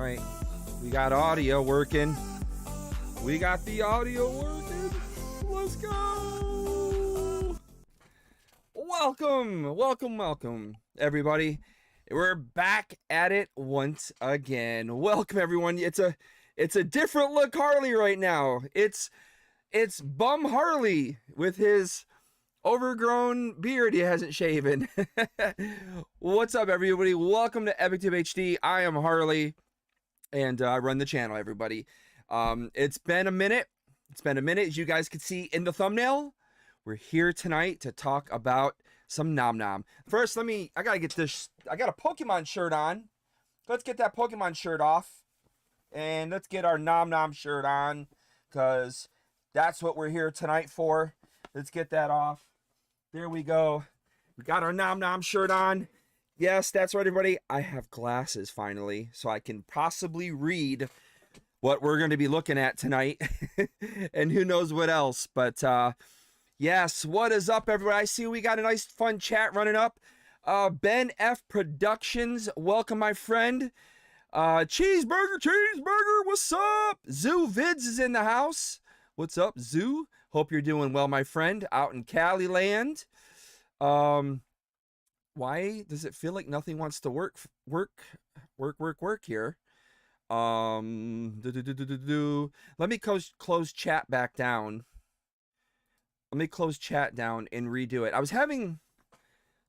right. We got audio working. We got the audio working. Let's go. Welcome, everybody. We're back at it once again. Welcome, everyone. It's a different look Harley right now. It's Bum Harley with his overgrown beard he hasn't shaven. What's up, everybody? Welcome to EpicTube HD. I am Harley, and I run the channel, everybody. It's been a minute. As you guys can see in the thumbnail. We're here tonight to talk about some Nom Nom. First, I got a Pokemon shirt on. Let's get that Pokemon shirt off. And let's get our Nom Nom shirt on, because that's what we're here tonight for. Let's get that off. There we go. We got our Nom Nom shirt on. Yes, that's right, everybody. I have glasses finally, so I can possibly read what we're going to be looking at tonight. And who knows what else. But yes, what is up, everybody? I see we got a nice fun chat running up. Ben F Productions, welcome, my friend. Cheeseburger, what's up? Zoo Vids is in the house. What's up, Zoo? Hope you're doing well, my friend, out in Cali land. Why does it feel like nothing wants to work here? Let me close chat back down. Let me close chat down and redo it. I was having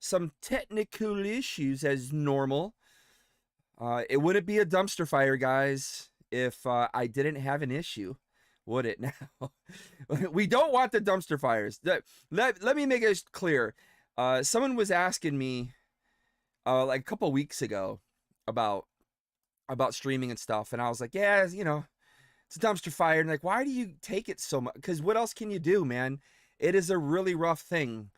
some technical issues as normal. It wouldn't be a dumpster fire, guys, if I didn't have an issue. Would it now? We don't want the dumpster fires. Let me make it clear. Someone was asking me like a couple weeks ago about streaming and stuff, and I was like, yeah, you know, it's a dumpster fire. And like, why do you take it so much? Because what else can you do, man? It is a really rough thing.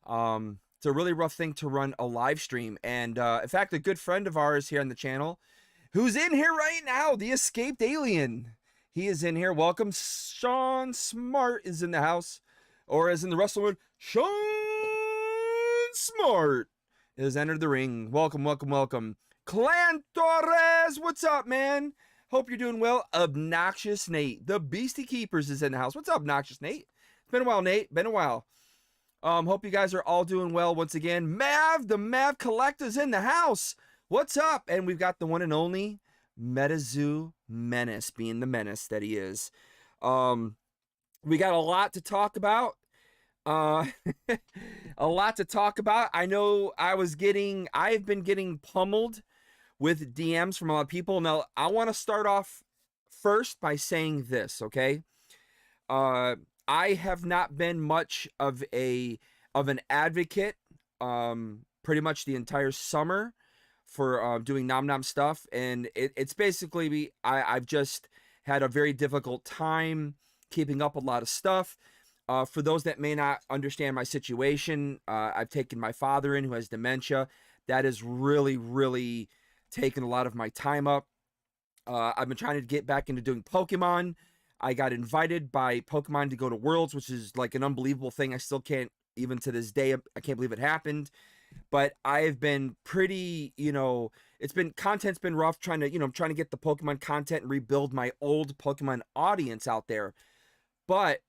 It's a really rough thing to run a live stream. And in fact, a good friend of ours here on the channel, who's in here right now, the Escaped Alien. He is in here. Welcome. Sean Smart is in the house. Or as in the wrestling, Sean Smart has entered the ring. Welcome. Clan Torres, what's up, man? Hope you're doing well. Obnoxious Nate, the Beastie Keepers is in the house. What's up, Obnoxious Nate? It's been a while, Nate. Been a while. Hope you guys are all doing well once again. Mav, the Mav Collector's in the house. What's up? And we've got the one and only MetaZoo Menace, being the menace that he is. We got a lot to talk about. A lot to talk about. I know I've been getting pummeled with DMs from a lot of people. Now, I want to start off first by saying this, okay? I have not been much of an advocate pretty much the entire summer for doing Nom Nom stuff, and it's basically I've just had a very difficult time keeping up a lot of stuff. For those that may not understand my situation, I've taken my father in, who has dementia. That has really taken a lot of my time up. I've been trying to get back into doing Pokemon. I got invited by Pokemon to go to Worlds, which is like an unbelievable thing. I still can't, even to this day, I can't believe it happened. But I've been pretty, content's been rough, trying to get the Pokemon content and rebuild my old Pokemon audience out there. But,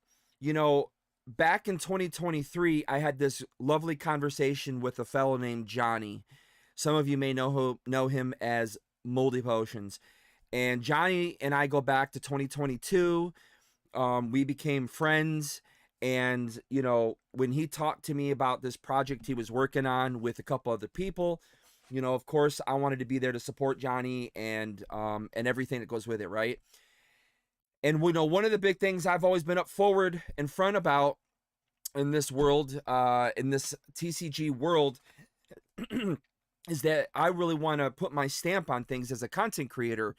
back in 2023, I had this lovely conversation with a fellow named Johnny. Some of you may know him as Moldy Potions. And Johnny and I go back to 2022. We became friends. And, when he talked to me about this project he was working on with a couple other people, of course, I wanted to be there to support Johnny and everything that goes with it, right? And, one of the big things I've always been up forward in front about in this world, in this TCG world, is that I really want to put my stamp on things as a content creator.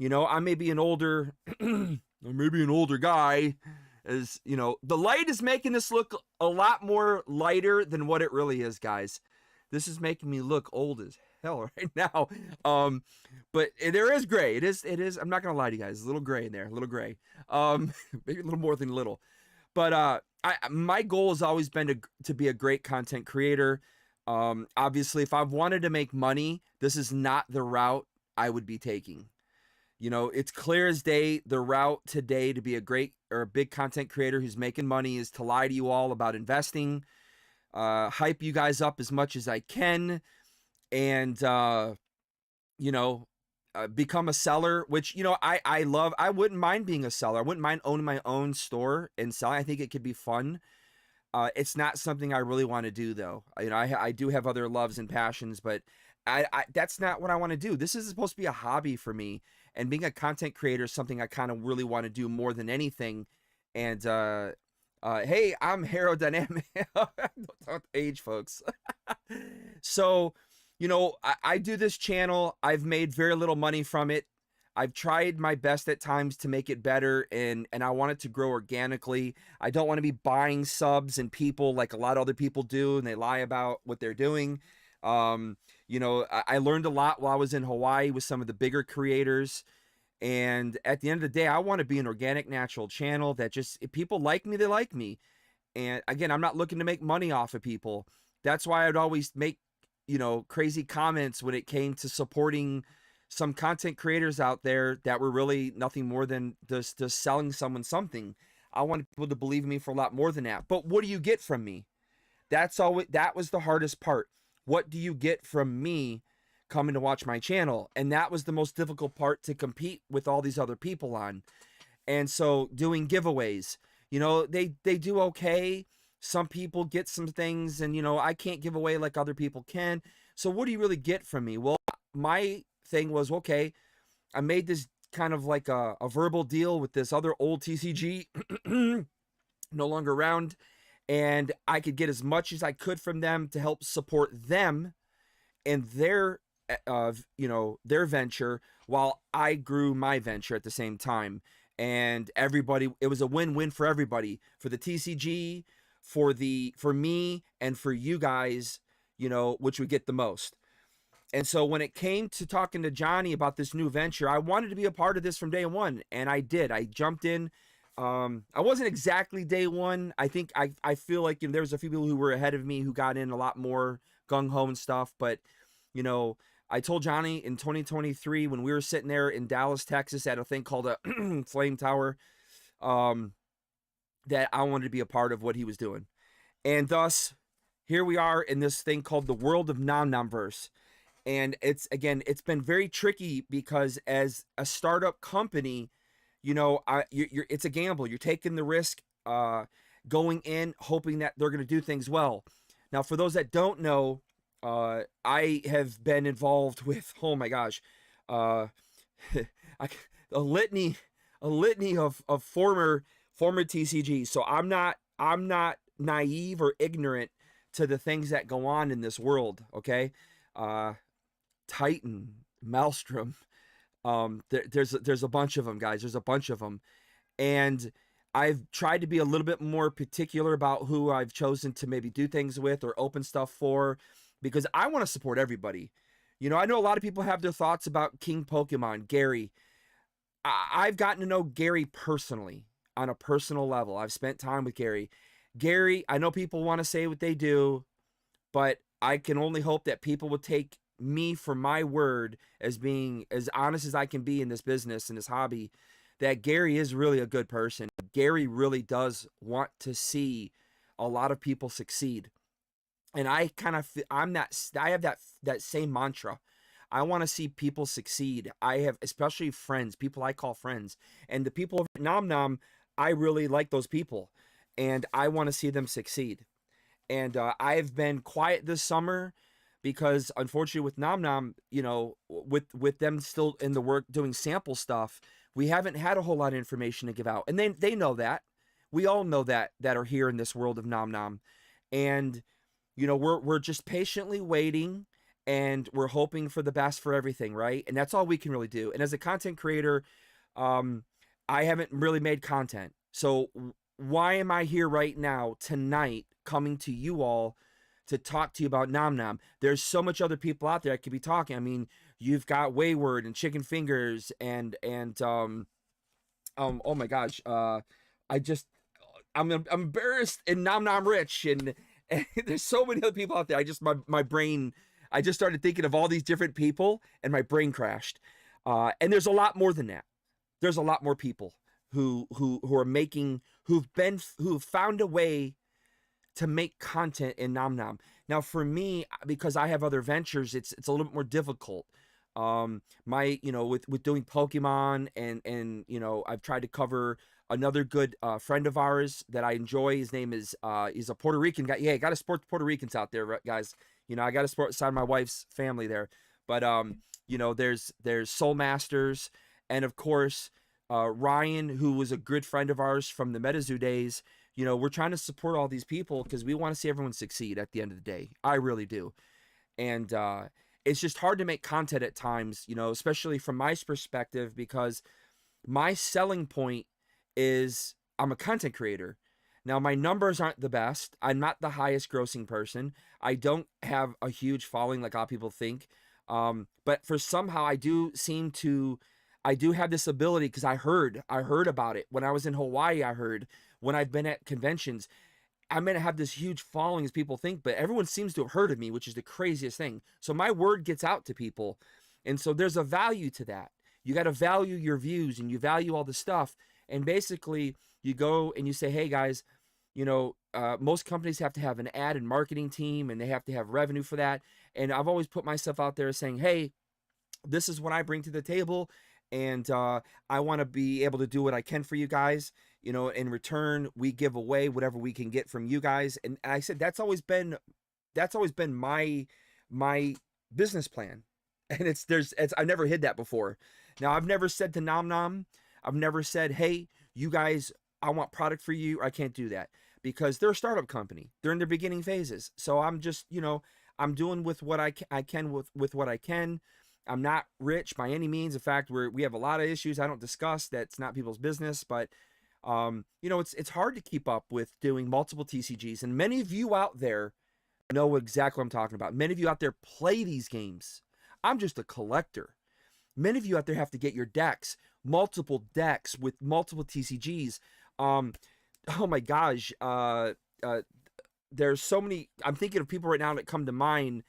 I may be an older, guy, as the light is making this look a lot more lighter than what it really is, guys. This is making me look old as hell right now. But there is gray. It is. I'm not gonna lie to you guys. A little gray in there. A little gray. Maybe a little more than a little. But my goal has always been to be a great content creator. Obviously, if I wanted to make money, this is not the route I would be taking. You know, it's clear as day, the route today to be a great or a big content creator who's making money is to lie to you all about investing, hype you guys up as much as I can, and, you know, become a seller, which, you know, I love. I wouldn't mind being a seller. I wouldn't mind owning my own store and selling. I think it could be fun. It's not something I really want to do, though. You know, I do have other loves and passions, but that's not what I want to do. This is supposed to be a hobby for me, and being a content creator is something I kind of really want to do more than anything. And hey, I'm aerodynamic. Don't age, folks. So, you know, I do this channel. I've made very little money from it. I've tried my best at times to make it better, and I want it to grow organically. I don't want to be buying subs and people like a lot of other people do, and they lie about what they're doing. You know, I learned a lot while I was in Hawaii with some of the bigger creators. And at the end of the day, I want to be an organic, natural channel that just, if people like me, they like me. And again, I'm not looking to make money off of people. That's why I'd always make, you know, crazy comments when it came to supporting some content creators out there that were really nothing more than just selling someone something. I want people to believe in me for a lot more than that. But what do you get from me? That was the hardest part. What do you get from me coming to watch my channel? And that was the most difficult part to compete with all these other people on. And so doing giveaways, you know, they do okay. Some people get some things, and, you know, I can't give away like other people can. So what do you really get from me? Well, my thing was, okay, I made this kind of like a verbal deal with this other old TCG, no longer around, and I could get as much as I could from them to help support them and their, you know, their venture, while I grew my venture at the same time. And everybody, it was a win-win for everybody, for the TCG, for me, and for you guys, you know, which would get the most. And so when it came to talking to Johnny about this new venture, I wanted to be a part of this from day one, and I did. I jumped in. I wasn't exactly day one. I think I feel like, you know, there was a few people who were ahead of me who got in a lot more gung-ho and stuff. But, you know, I told Johnny in 2023 when we were sitting there in Dallas, Texas at a thing called a Flame Tower, that I wanted to be a part of what he was doing. And thus, here we are in this thing called the world of Nom Nom verse. And it's been very tricky because as a startup company, you know, it's a gamble. You're taking the risk, going in, hoping that they're going to do things well. Now, for those that don't know, I have been involved with, oh my gosh, a litany of former TCGs. So I'm not naive or ignorant to the things that go on in this world. Okay. Titan, Maelstrom, there's a bunch of them, guys. There's a bunch of them. And I've tried to be a little bit more particular about who I've chosen to maybe do things with or open stuff for, because I want to support everybody. You know, I know a lot of people have their thoughts about King Pokemon, Gary. I've gotten to know Gary personally on a personal level. I've spent time with Gary. Gary, I know people want to say what they do, but I can only hope that people will take me for my word as being as honest as I can be in this business and this hobby, that Gary is really a good person. Gary really does want to see a lot of people succeed. And I kind of, I have that same mantra. I want to see people succeed. I have, especially friends, people I call friends, and the people of Nom Nom, I really like those people, and I want to see them succeed. And I've been quiet this summer because, unfortunately, with Nom Nom, you know, with them still in the work doing sample stuff, we haven't had a whole lot of information to give out. And they know that. We all know that are here in this world of Nom Nom. And, you know, we're just patiently waiting, and we're hoping for the best for everything, right? And that's all we can really do. And as a content creator, I haven't really made content. So why am I here right now, tonight, coming to you all to talk to you about Nom Nom? There's so much other people out there I could be talking. I mean, you've got Wayward and Chicken Fingers and oh my gosh, I'm embarrassed, and Nom Nom Rich, and there's so many other people out there. My brain, I just started thinking of all these different people, and my brain crashed. And there's a lot more than that. There's a lot more people who are making, who've found a way to make content in Nom Nom. Now for me, because I have other ventures, it's a little bit more difficult. My, with doing Pokemon and I've tried to cover another good friend of ours that I enjoy. His name is he's a Puerto Rican guy. Yeah, got to support the Puerto Ricans out there, guys. I got to support side of my wife's family there. But there's Soul Masters, and of course Ryan, who was a good friend of ours from the MetaZoo days. We're trying to support all these people because we want to see everyone succeed at the end of the day. I really do. And it's just hard to make content at times, especially from my perspective, because my selling point is I'm a content creator. Now, my numbers aren't the best. I'm not the highest grossing person. I don't have a huge following like a lot of people think. But for somehow I do have this ability, because I heard about it when I was in Hawaii. I heard when I've been at conventions, I'm going to have this huge following as people think, but everyone seems to have heard of me, which is the craziest thing. So my word gets out to people. And so there's a value to that. You got to value your views, and you value all the stuff. And basically you go and you say, hey guys, most companies have to have an ad and marketing team, and they have to have revenue for that. And I've always put myself out there saying, hey, this is what I bring to the table. And I want to be able to do what I can for you guys. In return, we give away whatever we can get from you guys. And I said, that's always been my business plan. And I've never hid that before. Now, I've never said to Nom Nom, I've never said, hey, you guys, I want product for you. I can't do that, because they're a startup company. They're in their beginning phases. So I'm just, I'm doing with what I can with what I can. I'm not rich by any means. In fact, we have a lot of issues I don't discuss. That's not people's business. But, it's hard to keep up with doing multiple TCGs. And many of you out there know exactly what I'm talking about. Many of you out there play these games. I'm just a collector. Many of you out there have to get your decks, multiple decks with multiple TCGs. Oh my gosh. There's so many. I'm thinking of people right now that come to mind,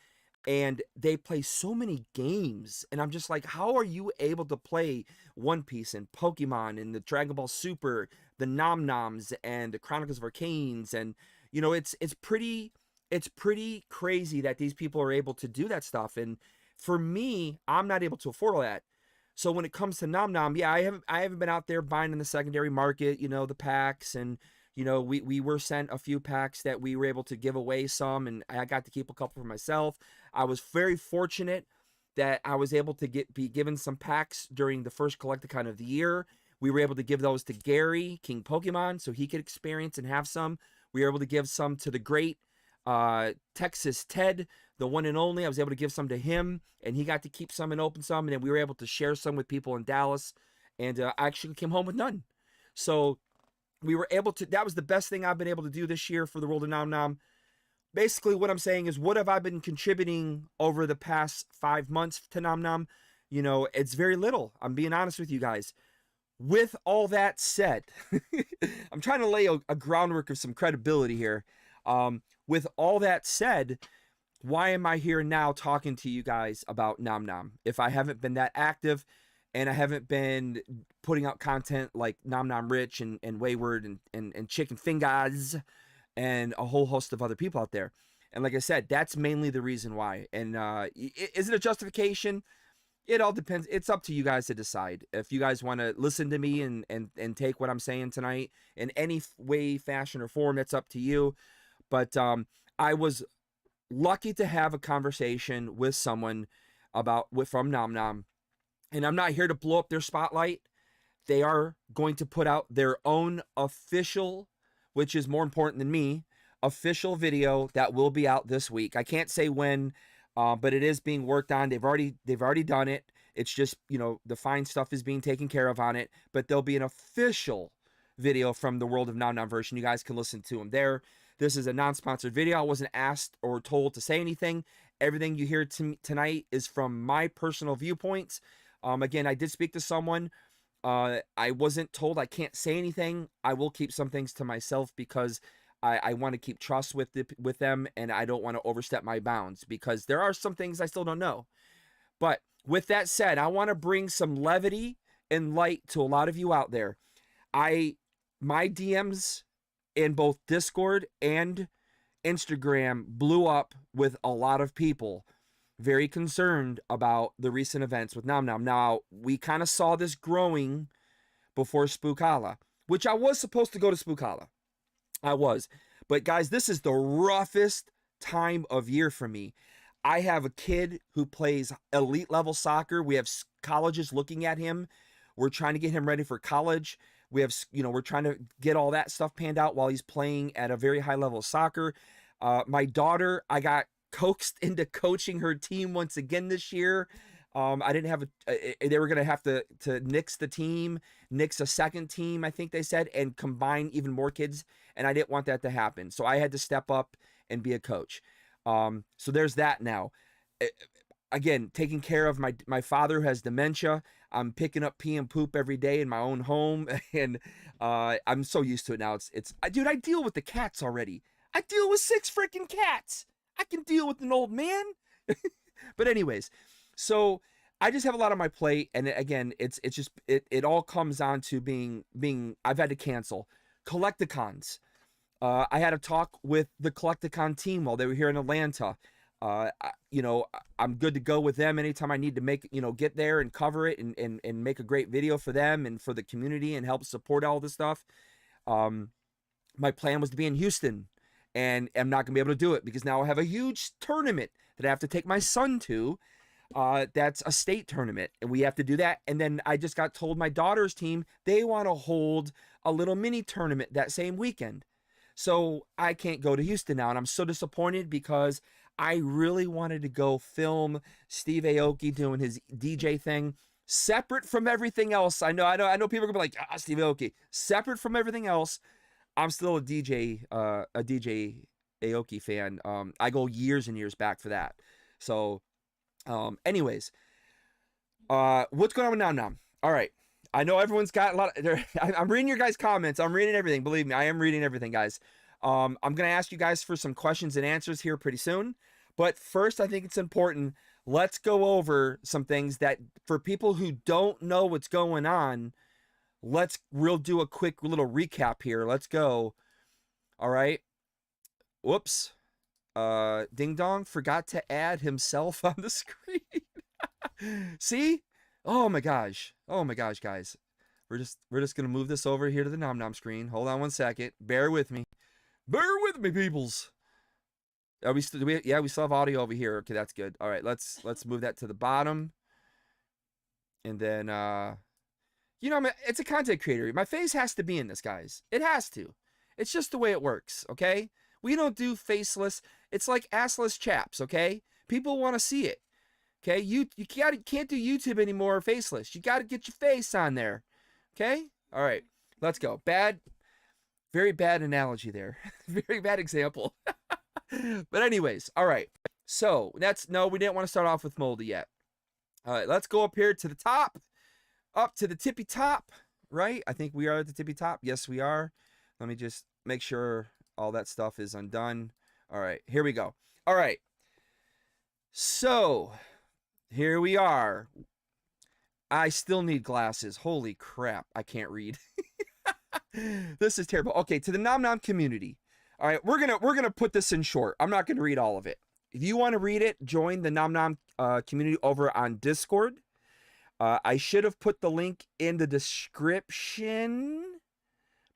and they play so many games, and I'm just like, how are you able to play One Piece and Pokemon and the Dragon Ball Super, the Nom Noms and the Chronicles of Arcanes? And it's pretty crazy that these people are able to do that stuff. And for me, I'm not able to afford all that. So when it comes to Nom Nom, yeah, I haven't been out there buying in the secondary market, the packs. And we were sent a few packs that we were able to give away some, and I got to keep a couple for myself. I was very fortunate that I was able to be given some packs during the first Collecticon of the year. We were able to give those to Gary, King Pokemon, so he could experience and have some. We were able to give some to the great Texas Ted, the one and only. I was able to give some to him, and he got to keep some and open some, and then we were able to share some with people in Dallas, and I actually came home with none. So we were able to, that was the best thing I've been able to do this year for the world of Nom Nom. Basically, what I'm saying is, what have I been contributing over the past 5 months to Nom Nom? It's very little. I'm being honest with you guys. With all that said, I'm trying to lay a groundwork of some credibility here. With all that said, why am I here now talking to you guys about Nom Nom if I haven't been that active, and I haven't been putting out content like Nom Nom Rich and Wayward and Chicken Fingers and a whole host of other people out there? And like I said, that's mainly the reason why. And is it a justification? It all depends. It's up to you guys to decide. If you guys want to listen to me and take what I'm saying tonight in any way, fashion, or form, that's up to you. But I was lucky to have a conversation with someone from Nom Nom. And I'm not here to blow up their spotlight. They are going to put out their own official, which is more important than me, official video that will be out this week. I can't say when, but it is being worked on. They've already done it. It's just, the fine stuff is being taken care of on it. But there'll be an official video from the World of Nom Nom version. You guys can listen to them there. This is a non-sponsored video. I wasn't asked or told to say anything. Everything you hear tonight is from my personal viewpoints. Again, I did speak to someone. I wasn't told I can't say anything. I will keep some things to myself because I want to keep trust with them, and I don't want to overstep my bounds because there are some things I still don't know. But with that said, I want to bring some levity and light to a lot of you out there. My DMs in both Discord and Instagram blew up with a lot of people very concerned about the recent events with Nom Nom. Now, we kind of saw this growing before Spookala, which I was supposed to go to Spookala. I was. But guys, this is the roughest time of year for me. I have a kid who plays elite level soccer. We have colleges looking at him. We're trying to get him ready for college. We have, we're trying to get all that stuff panned out while he's playing at a very high level of soccer. My daughter, I got coaxed into coaching her team once again this year. I didn't have they were going to have to nix the team, nix a second team, I think they said, and combine even more kids. And I didn't want that to happen. So I had to step up and be a coach. So there's that now. Again, taking care of my father who has dementia. I'm picking up pee and poop every day in my own home. And I'm so used to it now. Dude, I deal with the cats already. I deal with 6 freaking cats. I can deal with an old man. But anyways, so I just have a lot on my plate. And again, it's just, it all comes on to being, I've had to cancel Collecticons. I had a talk with the Collecticon team while they were here in Atlanta. I'm good to go with them anytime I need to make, get there and cover it and make a great video for them and for the community and help support all this stuff. My plan was to be in Houston, and I'm not gonna be able to do it because now I have a huge tournament that I have to take my son to. That's a state tournament, and we have to do that. And then I just got told my daughter's team, they want to hold a little mini tournament that same weekend. So I can't go to Houston now, and I'm so disappointed because I really wanted to go film Steve Aoki doing his DJ thing, separate from everything else. I know people are gonna be like, Steve Aoki, separate from everything else. I'm still a DJ Aoki fan. I go years and years back for that. So, anyways, what's going on with Nom Nom? All right. I know everyone's got a lot of, I'm reading your guys' comments. I'm reading everything. Believe me, I am reading everything, guys. I'm going to ask you guys for some questions and answers here pretty soon. But first, I think it's important. Let's go over some things that for people who don't know what's going on, we'll do a quick little recap here. Let's go. All right. Whoops. Ding Dong forgot to add himself on the screen. See? Oh my gosh, guys. We're just gonna move this over here to the Nom Nom screen. Hold on one second. Bear with me. Bear with me, peoples. We still have audio over here. Okay, that's good. All right, let's move that to the bottom. And then it's a content creator. My face has to be in this, guys. It has to. It's just the way it works, okay? We don't do faceless. It's like assless chaps, okay? People want to see it. Okay, you can't do YouTube anymore faceless. You got to get your face on there. Okay? All right, let's go. Very bad analogy there. Very bad example. But anyways, all right. So we didn't want to start off with Moldy yet. All right, let's go up here to the top, up to the tippy top, right? I think we are at the tippy top. Yes, we are. Let me just make sure all that stuff is undone. All right, here we go. All right. So here we are. I still need glasses. Holy crap, I can't read. This is terrible. Okay, to the Nom Nom community. All right, we're gonna put this in short. I'm not gonna read all of it. If you want to read it, join the Nom Nom community over on Discord. I should have put the link in the description,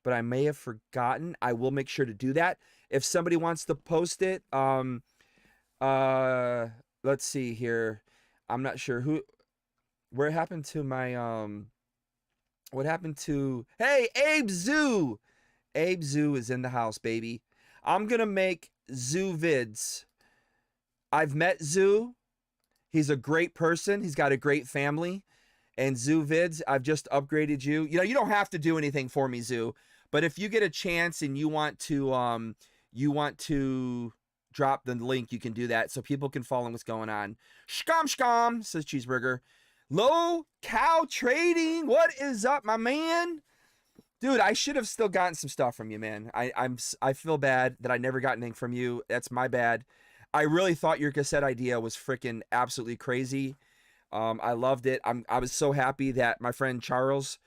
but I may have forgotten. I will make sure to do that. If somebody wants to post it, let's see here. I'm not sure where happened to my, what happened to, hey, Abe Zoo. Abe Zoo is in the house, baby. I'm going to make Zoo vids. I've met Zoo. He's a great person. He's got a great family. And Zoo vids, I've just upgraded you. You don't have to do anything for me, Zoo. But if you get a chance and you want to drop the link, you can do that so people can follow what's going on. Shkam, says Cheeseburger. Low Cow Trading, what is up, my man? Dude, I should have still gotten some stuff from you, man. I feel bad that I never got anything from you. That's my bad. I really thought your cassette idea was freaking absolutely crazy. I loved it. I was so happy that my friend Charles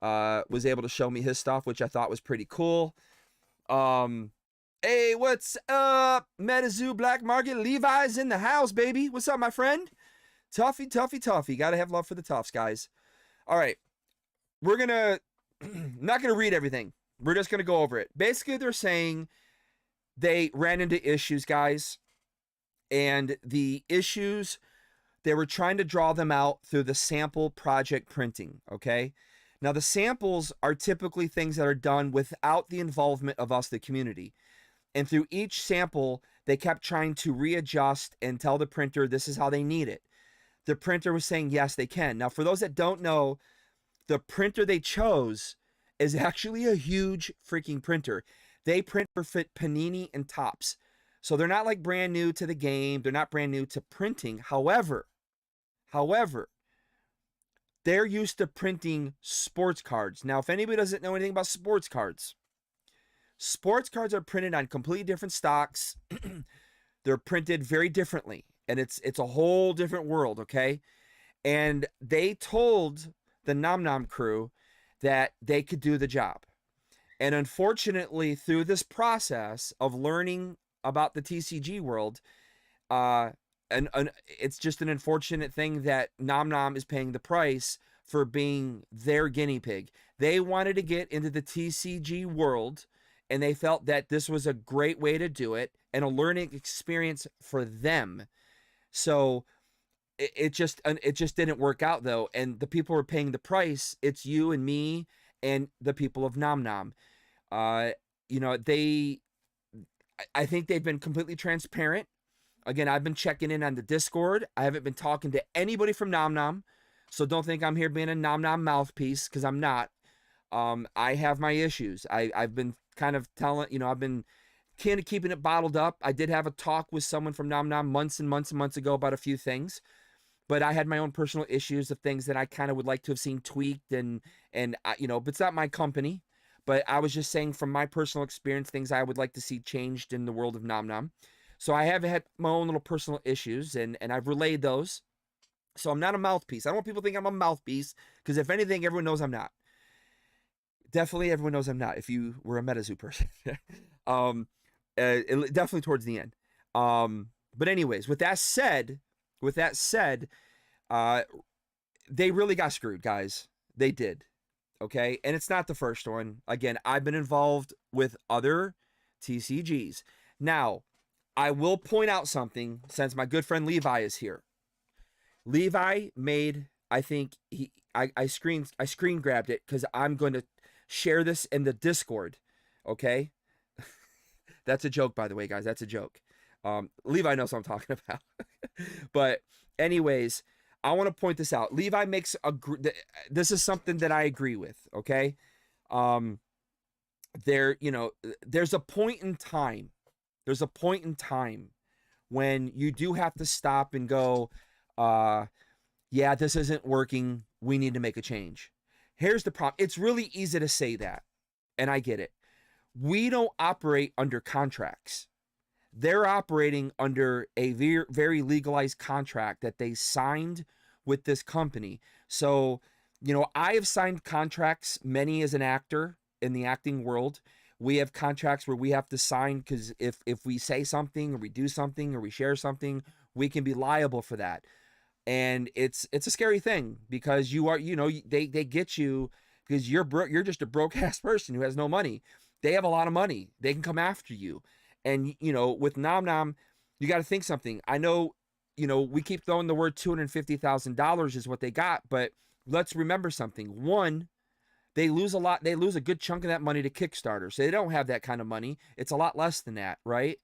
was able to show me his stuff, which I thought was pretty cool. Hey, what's up? MetaZoo Black Market. Levi's in the house, baby. What's up, my friend? Toughy, toughy, toughy. Gotta have love for the toughs, guys. All right. We're gonna not gonna read everything. We're just gonna go over it. Basically, they're saying they ran into issues, guys. And the issues, they were trying to draw them out through the sample project printing, okay? Now, the samples are typically things that are done without the involvement of us, the community. And through each sample, they kept trying to readjust and tell the printer this is how they need it. The printer was saying, yes, they can. Now, for those that don't know, the printer they chose is actually a huge freaking printer. They print for Panini and Topps. So they're not like brand new to the game. They're not brand new to printing. However, they're used to printing sports cards. Now, if anybody doesn't know anything about sports cards are printed on completely different stocks. They're printed very differently. And it's a whole different world, okay? And they told the Nom Nom crew that they could do the job. And unfortunately, through this process of learning about the TCG world, and it's just an unfortunate thing that Nom Nom is paying the price for being their guinea pig. They wanted to get into the TCG world, and they felt that this was a great way to do it and a learning experience for them. So it just didn't work out, though. And the people who are paying the price, it's you and me and the people of Nom Nom. You know, I think they've been completely transparent. Again, I've been checking in on the Discord. I haven't been talking to anybody from Nom Nom. So don't think I'm here being a Nom Nom mouthpiece, because I'm not. I have my issues. I've been kind of telling, you know, I've been kind of keeping it bottled up. I did have a talk with someone from Nom Nom months and months and months ago about a few things. But I had my own personal issues of things that I kind of would like to have seen tweaked and you know, but it's not my company. But I was just saying from my personal experience, things I would like to see changed in the world of Nom Nom. So I have had my own little personal issues, and I've relayed those. So I'm not a mouthpiece. I don't want people to think I'm a mouthpiece, because if anything, everyone knows I'm not. Definitely everyone knows I'm not, if you were a MetaZoo person. Definitely towards the end. But anyways, with that said, they really got screwed, guys. They did. Okay, and it's not the first one. Again, I've been involved with other TCGs. Now, I will point out something, since my good friend Levi is here. Levi made, I think I screen grabbed it, because I'm going to share this in the Discord. Okay, that's a joke, by the way, guys. That's a joke. Levi knows what I'm talking about. But anyways, I want to point this out. Levi makes this is something that I agree with, okay? You know, there's a point in time. There's a point in time when you do have to stop and go, yeah, this isn't working. We need to make a change. Here's the problem. It's really easy to say that, and I get it. We don't operate under contracts. They're operating under a very legalized contract that they signed with this company. So, you know, I have signed contracts, many as an actor in the acting world. We have contracts where we have to sign, because if we say something or we do something or we share something, we can be liable for that. And it's a scary thing, because you are, you know, they get you because you're just a broke ass person who has no money. They have a lot of money. They can come after you. And, you know, with Nom Nom, you got to think something. I know, you know, we keep throwing the word $250,000 is what they got, but let's remember something. One, they lose a lot. They lose a good chunk of that money to Kickstarter. So they don't have that kind of money. It's a lot less than that, right?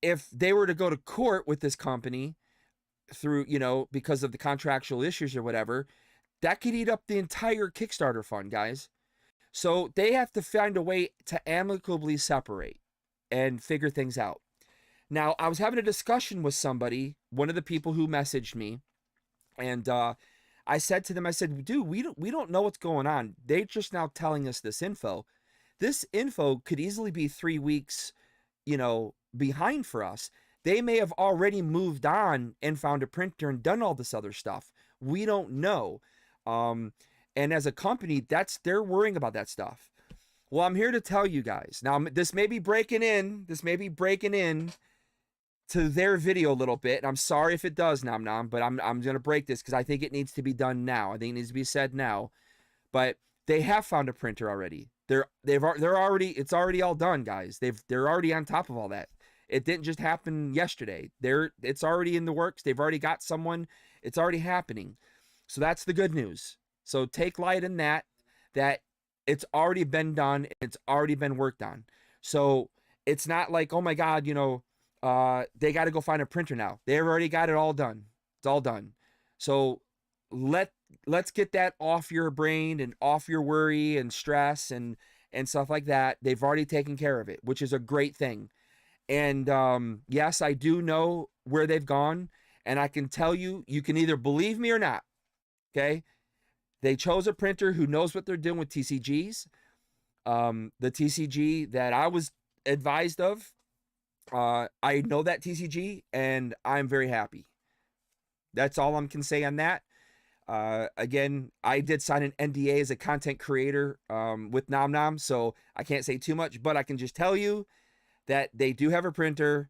If they were to go to court with this company through, you know, because of the contractual issues or whatever, that could eat up the entire Kickstarter fund, guys. So they have to find a way to amicably separate and figure things out. Now, I was having a discussion with somebody, one of the people who messaged me, and I said to them, I said, dude, we don't know what's going on. They're just now telling us this info. This info could easily be 3 weeks, you know, behind for us. They may have already moved on and found a printer and done all this other stuff. We don't know. And as a company, they're worrying about that stuff. Well, I'm here to tell you guys. Now, this may be breaking in. This may be breaking in to their video a little bit. And I'm sorry if it does, Nom Nom, but I'm going to break this because I think it needs to be done now. I think it needs to be said now. But they have found a printer already. It's already all done, guys. They're already on top of all that. It didn't just happen yesterday. It's already in the works. They've already got someone. It's already happening. So that's the good news. So take light in that it's already been done. It's already been worked on. So it's not like, oh my God, you know, they got to go find a printer now. They've already got it all done. It's all done. So let's get that off your brain and off your worry and stress and stuff like that. They've already taken care of it, which is a great thing. And yes, I do know where they've gone, and I can tell you, you can either believe me or not. Okay. They chose a printer who knows what they're doing with TCGs. The TCG that I was advised of, I know that TCG, and I'm very happy. That's all I can say on that. Again, I did sign an NDA as a content creator with Nom Nom, so I can't say too much, but I can just tell you that they do have a printer.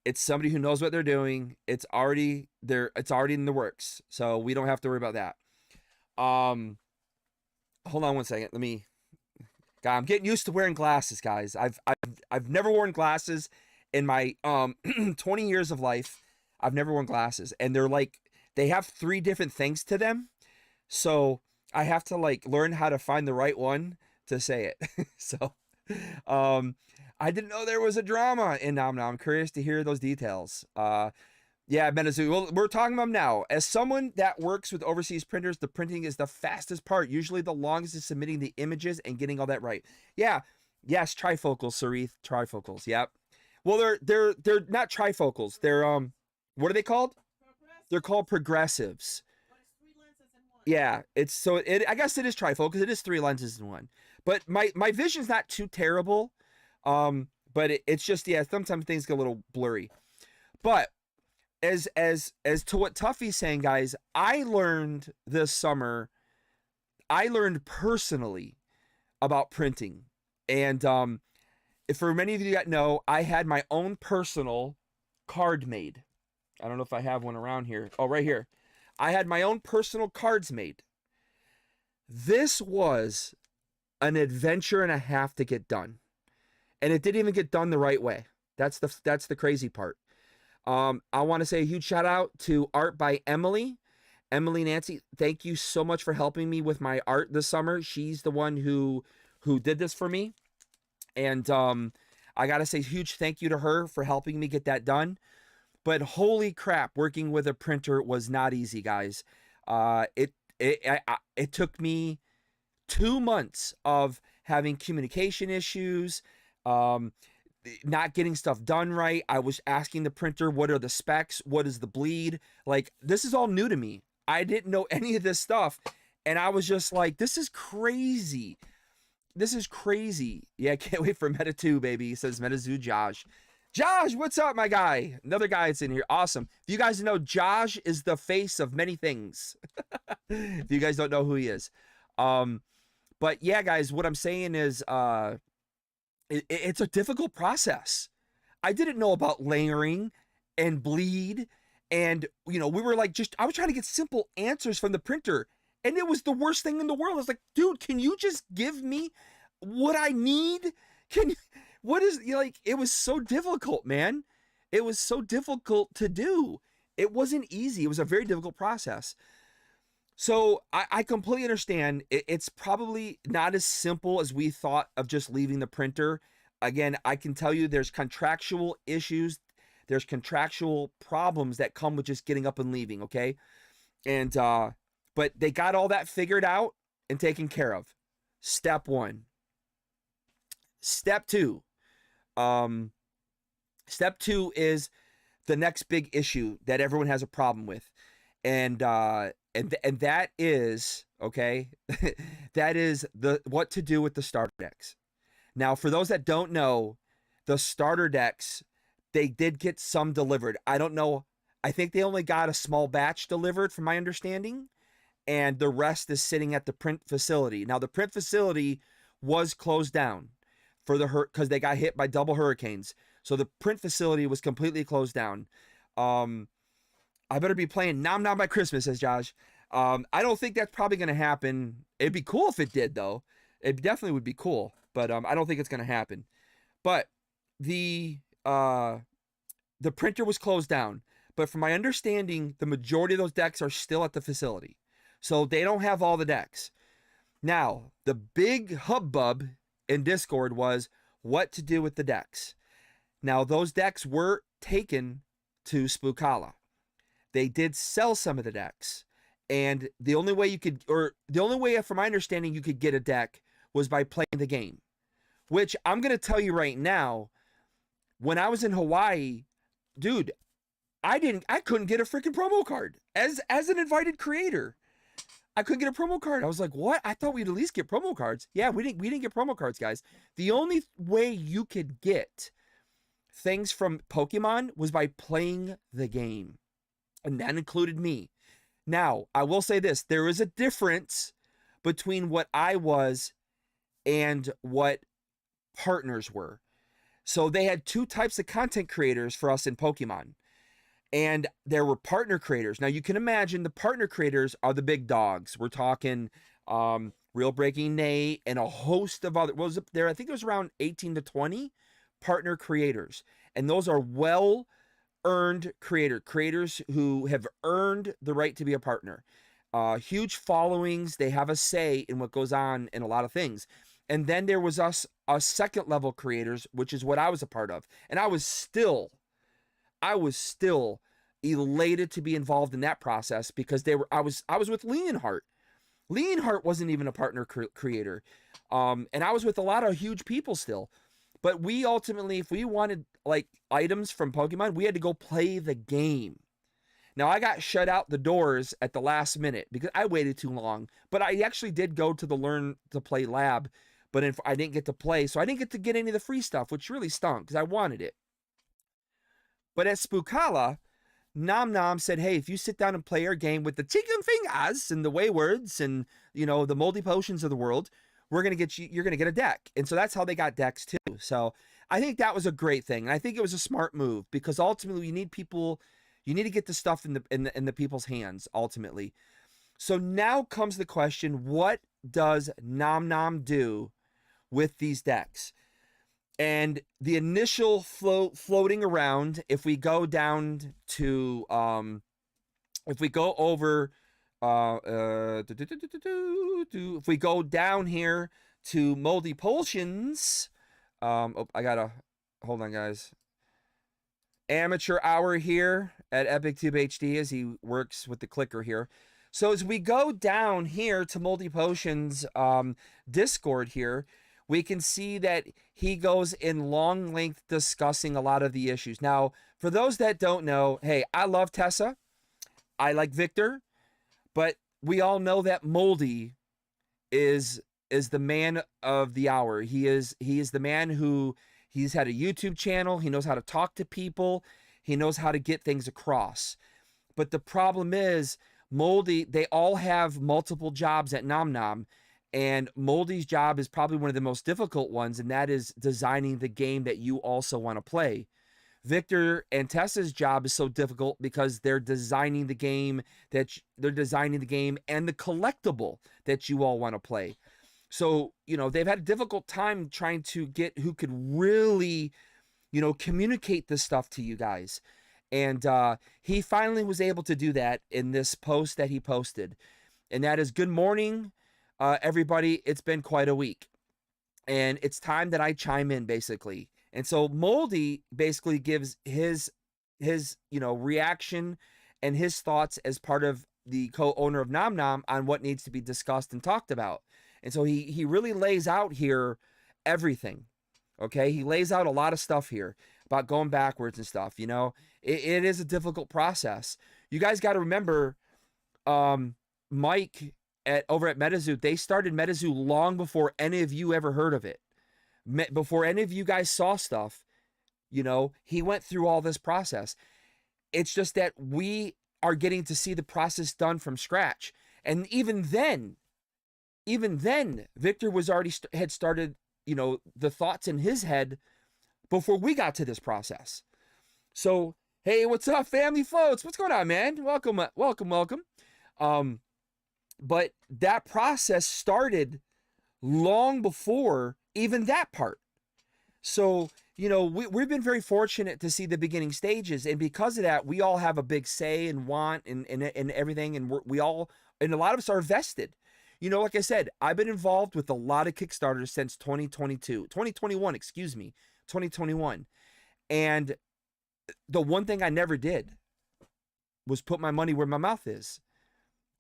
It's somebody who knows what they're doing. It's already in the works, so we don't have to worry about that. Hold on one second. God, I'm getting used to wearing glasses, guys. I've never worn glasses in my 20 years of life. I've never worn glasses, and they have 3 different things to them. So I have to learn how to find the right one to say it. So, I didn't know there was a drama in Nom Nom. I'm curious to hear those details. Yeah, Menazu. Well, we're talking about them now. As someone that works with overseas printers, the printing is the fastest part. Usually the longest is submitting the images and getting all that right. Yeah. Yes, trifocals, Sarith. Trifocals. Yep. Well, they're not trifocals. They're what are they called? They're called progressives. Yeah, I guess it is trifocal because it is 3 lenses in one. But my vision's not too terrible. But it's just, yeah, sometimes things get a little blurry. But as to what Tuffy's saying, guys, I learned this summer, personally about printing. And for many of you that know, I had my own personal card made. I don't know if I have one around here. Oh, right here. I had my own personal cards made. This was an adventure and a half to get done. And it didn't even get done the right way. That's the crazy part. I want to say a huge shout out to Art by Emily. Emily Nancy, thank you so much for helping me with my art this summer. She's the one who did this for me. And I got to say a huge thank you to her for helping me get that done. But holy crap, working with a printer was not easy, guys. It took me 2 months of having communication issues, not getting stuff done right. I was asking the printer, what are the specs? What is the bleed? This is all new to me. I didn't know any of this stuff. And I was just like, this is crazy. This is crazy. Yeah, I can't wait for Meta 2, baby, says MetaZoo Josh. Josh, what's up, my guy? Another guy that's in here. Awesome. If you guys know, Josh is the face of many things. If you guys don't know who he is. But yeah, guys, what I'm saying is, it's a difficult process. I didn't know about layering and bleed. And, we were I was trying to get simple answers from the printer. And it was the worst thing in the world. I was like, dude, can you just give me what I need? It was so difficult, man. It was so difficult to do. It wasn't easy. It was a very difficult process. So I completely understand. It's probably not as simple as we thought of just leaving the printer. Again, I can tell you there's contractual issues. There's contractual problems that come with just getting up and leaving, okay? And, but they got all that figured out and taken care of. Step 1. Step 2. Step 2 is the next big issue that everyone has a problem with. And that is, okay, that is what to do with the starter decks. Now, for those that don't know, the starter decks they did get some delivered. I don't know. I think they only got a small batch delivered from my understanding, and the rest is sitting at the print facility. Now, the print facility was closed down for because they got hit by double hurricanes. So the print facility was completely closed down. I better be playing Nom Nom by Christmas, says Josh. I don't think that's probably going to happen. It'd be cool if it did, though. It definitely would be cool, but I don't think it's going to happen. But the printer was closed down. But from my understanding, the majority of those decks are still at the facility. So they don't have all the decks. Now, the big hubbub in Discord was what to do with the decks. Now, those decks were taken to Spookala. They did sell some of the decks. And the only way you could, or the only way, from my understanding, you could get a deck was by playing the game. Which I'm going to tell you right now, when I was in Hawaii, dude, I couldn't get a freaking promo card as an invited creator. I couldn't get a promo card. I was like, what? I thought we'd at least get promo cards. Yeah, we didn't get promo cards, guys. The only way you could get things from Pokemon was by playing the game. And that included me. Now, I will say this. There is a difference between what I was and what partners were. So they had two types of content creators for us in Pokemon. And there were partner creators. Now, you can imagine the partner creators are the big dogs. We're talking Real Breaking Nate and a host of other. What was there? I think it was around 18 to 20 partner creators. And those are well-earned creators who have earned the right to be a partner. Huge followings. They have a say in what goes on in a lot of things. And then there was us second-level creators, which is what I was a part of. And I was still elated to be involved in that process because I was with Leonhardt. Leonhardt wasn't even a partner creator. And I was with a lot of huge people still. But we ultimately, if we wanted like items from Pokemon, we had to go play the game. Now, I got shut out the doors at the last minute because I waited too long. But I actually did go to the Learn to Play lab, but I didn't get to play. So I didn't get any of the free stuff, which really stunk because I wanted it. But at Spookala, Nom Nom said, hey, if you sit down and play our game with the chicken fingers and the waywards and, you know, the moldy potions of the world, you're going to get a deck. And so that's how they got decks too. So I think that was a great thing. And I think it was a smart move because ultimately you need to get the stuff in the people's hands ultimately. So now comes the question, what does Nom Nom do with these decks? And the initial floating around, if we go down to, if we go over, if we go down here to Moldy Potions, hold on, guys. Amateur hour here at EpicTube HD as he works with the clicker here. So as we go down here to Moldy Potions Discord here, we can see that he goes in long length discussing a lot of the issues. Now, for those that don't know, hey, I love Tessa. I like Victor. But we all know that Moldy is the man of the hour. He is the man who, he's had a YouTube channel. He knows how to talk to people. He knows how to get things across. But the problem is, Moldy, they all have multiple jobs at Nom Nom. And Moldy's job is probably one of the most difficult ones, and that is designing the game that you also want to play. Victor and Tessa's job is so difficult because they're designing the game and the collectible that you all want to play. So, you know, they've had a difficult time trying to get who could really, you know, communicate this stuff to you guys. And he finally was able to do that in this post that he posted. And that is, good morning, everybody. It's been quite a week. And it's time that I chime in, basically. And so Moldy basically gives his you know, reaction and his thoughts as part of the co-owner of Nom Nom on what needs to be discussed and talked about. And so he really lays out here everything. Okay, he lays out a lot of stuff here about going backwards and stuff. You know, it is a difficult process. You guys got to remember, Mike over at MetaZoo, they started MetaZoo long before any of you ever heard of it. Before any of you guys saw stuff, You know, he went through all this process. It's just that we are getting to see the process done from scratch. And even then, Victor was already had started, you know, the thoughts in his head before we got to this process. So, hey, what's up, family floats? What's going on, man? Welcome, welcome. But that process started long before even that part. So, you know, we've been very fortunate to see the beginning stages. And because of that, we all have a big say and want and everything. And we all, and a lot of us are vested. You know, like I said, I've been involved with a lot of Kickstarters since 2021, excuse me, 2021. And the one thing I never did was put my money where my mouth is.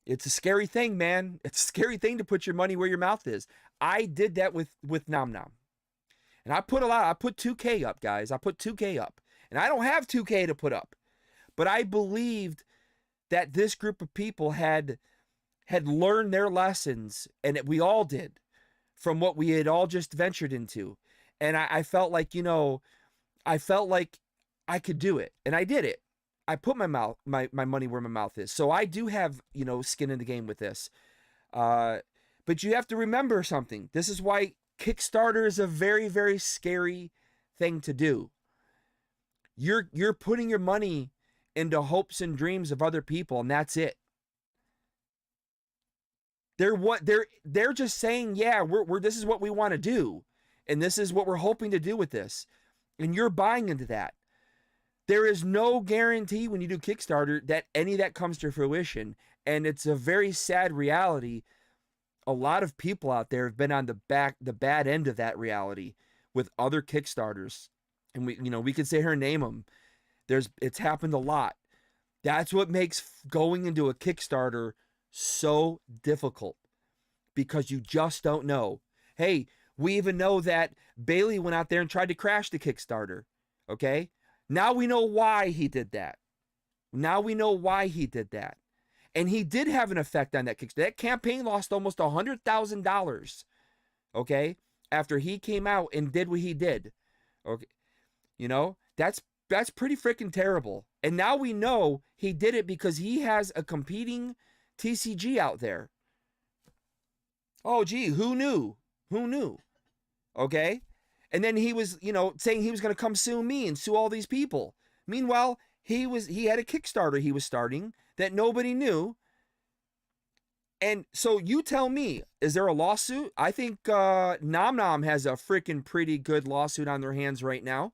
It's a scary thing, man. It's a scary thing to put your money where your mouth is. I did that with Nom Nom. And I put 2K up, guys. I put 2K up. And I don't have 2K to put up. But I believed that this group of people had learned their lessons, and we all did, from what we had all just ventured into. And I felt like, you know, I felt like I could do it. And I did it. I put my money where my mouth is. So I do have, you know, skin in the game with this. But you have to remember something. This is why Kickstarter is a very, very scary thing to do. You're putting your money into hopes and dreams of other people, and that's it. They're just saying, yeah, we're this is what we want to do, and this is what we're hoping to do with this, and you're buying into that. There is no guarantee when you do Kickstarter that any of that comes to fruition. And it's a very sad reality. A lot of people out there have been on the bad end of that reality with other Kickstarters. And we could sit here and name them. It's happened a lot. That's what makes going into a Kickstarter so difficult, because you just don't know. Hey, we even know that Bailey went out there and tried to crash the Kickstarter. Okay? Now we know why he did that. And he did have an effect on that Kickstarter. That campaign lost almost $100,000. Okay? After he came out and did what he did. Okay? You know, that's pretty freaking terrible. And now we know he did it because he has a competing TCG out there. Oh, gee, who knew? Okay? And then he was, you know, saying he was going to come sue me and sue all these people. Meanwhile, he had a Kickstarter he was starting that nobody knew. And so you tell me, is there a lawsuit? I think Nom Nom has a freaking pretty good lawsuit on their hands right now.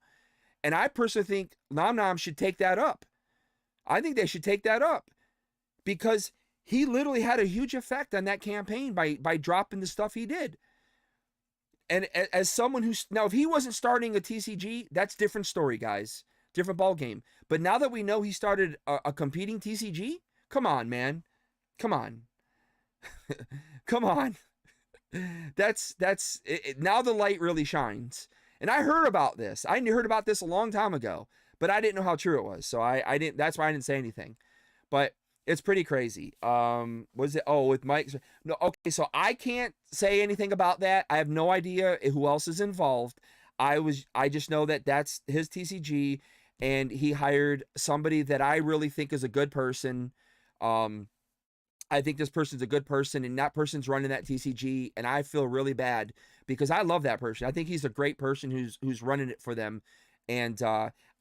And I personally think Nom Nom should take that up. I think they should take that up, because he literally had a huge effect on that campaign by dropping the stuff he did. And as someone who's, now if he wasn't starting a TCG, that's different story, guys. Different ball game. But now that we know he started a competing TCG, come on, man. Come on. Come on. That's now the light really shines. And I heard about this. I heard about this a long time ago, but I didn't know how true it was. So I didn't, that's why I didn't say anything. But it's pretty crazy. Was it? Oh, with Mike. No, okay. So I can't say anything about that. I have no idea who else is involved. I just know that that's his TCG, and he hired somebody that I really think is a good person. I think this person's a good person, and that person's running that TCG, and I feel really bad because I love that person. I think he's a great person who's running it for them, and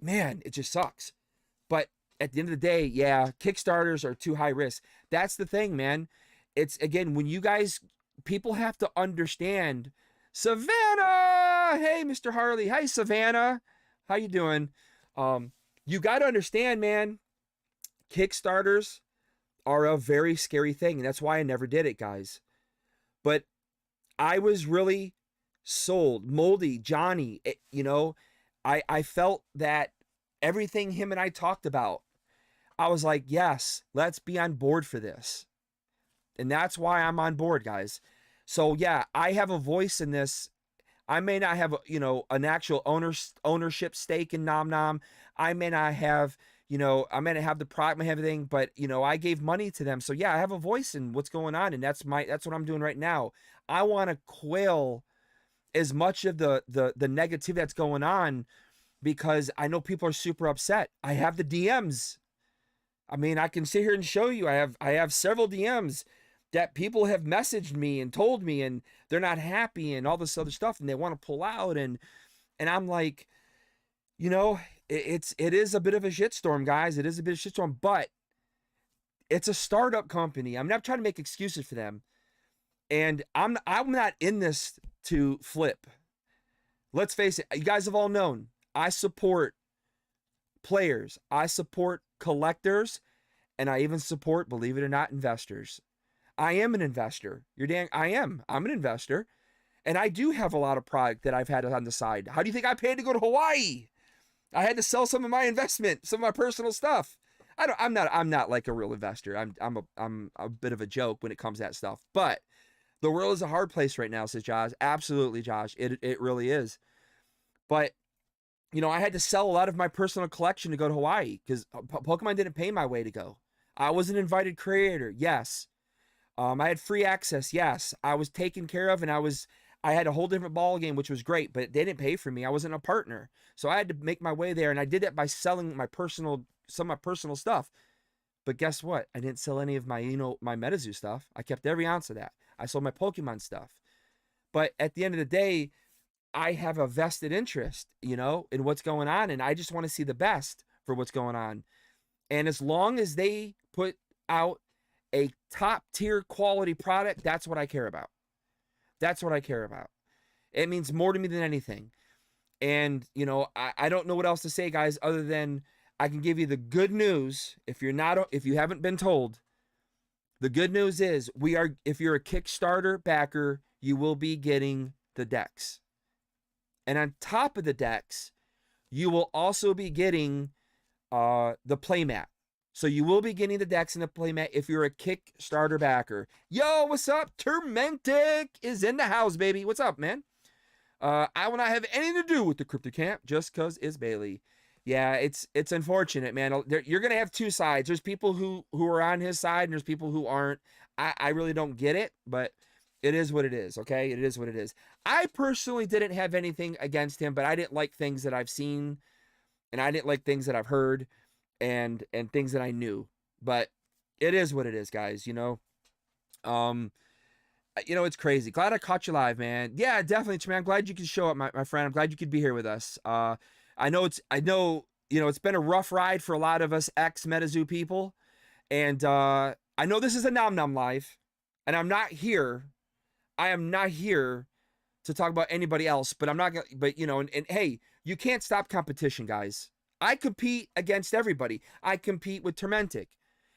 man, it just sucks. But at the end of the day, yeah, Kickstarters are too high risk. That's the thing, man. It's, again, when you guys, people have to understand. Savannah! Hey, Mr. Harley. Hi, Savannah. How you doing? You got to understand, man, Kickstarters are a very scary thing, and that's why I never did it, guys. But I was really sold. Moldy, Johnny, I felt that everything him and I talked about, I was like, yes, let's be on board for this. And that's why I'm on board, guys. So yeah, I have a voice in this. I may not have, an actual ownership stake in Nom Nom. I may not have, I may not have the product and everything, but I gave money to them. So yeah, I have a voice in what's going on, and that's what I'm doing right now. I want to quail as much of the negativity that's going on, because I know people are super upset. I have the DMs. I mean, I can sit here and show you. I have several DMs that people have messaged me and told me, and they're not happy and all this other stuff, and they want to pull out, and I'm like, you know, it is a bit of a shitstorm, guys. It is a bit of a shitstorm, but it's a startup company. I'm not trying to make excuses for them, and I'm not in this to flip. Let's face it. You guys have all known I support players. I support collectors, and I even support, believe it or not, investors. I am an investor. I'm an investor, and I do have a lot of product that I've had on the side. How do you think I paid to go to Hawaii? I had to sell some of my investment, some of my personal stuff. I'm not like a real investor. I'm a bit of a joke when it comes to that stuff. But the world is a hard place right now, says Josh. Absolutely, Josh. It really is. But you know, I had to sell a lot of my personal collection to go to Hawaii because Pokemon didn't pay my way to go. I was an invited creator, yes. I had free access, yes. I was taken care of, and I had a whole different ball game, which was great, but they didn't pay for me. I wasn't a partner, so I had to make my way there, and I did that by selling some of my personal stuff. But guess what? I didn't sell any of my, my MetaZoo stuff. I kept every ounce of that. I sold my Pokemon stuff. But at the end of the day, I have a vested interest, in what's going on, and I just want to see the best for what's going on. And as long as they put out a top tier quality product, that's what I care about. That's what I care about. It means more to me than anything. And, I don't know what else to say, guys, other than I can give you the good news. If you haven't been told, the good news is if you're a Kickstarter backer, you will be getting the decks. And on top of the decks, you will also be getting the playmat. So you will be getting the decks and the playmat if you're a Kickstarter backer. Yo, what's up? Termentic is in the house, baby. What's up, man? I will not have anything to do with the Crypto Camp just because it's Bailey. Yeah, it's unfortunate, man. You're going to have two sides. There's people who are on his side, and there's people who aren't. I really don't get it, but it is what it is, okay? It is what it is. I personally didn't have anything against him, but I didn't like things that I've seen, and I didn't like things that I've heard, and things that I knew. But it is what it is, guys, it's crazy. Glad I caught you live, man. Yeah, definitely, man. I'm glad you could show up, my friend. I'm glad you could be here with us. I know it's been a rough ride for a lot of us ex-MetaZoo people, and I know this is a Nom Nom live, and I'm not here. I am not here to talk about anybody else, but I'm not gonna, but and hey, you can't stop competition, guys. I compete against everybody. I compete with Termentic.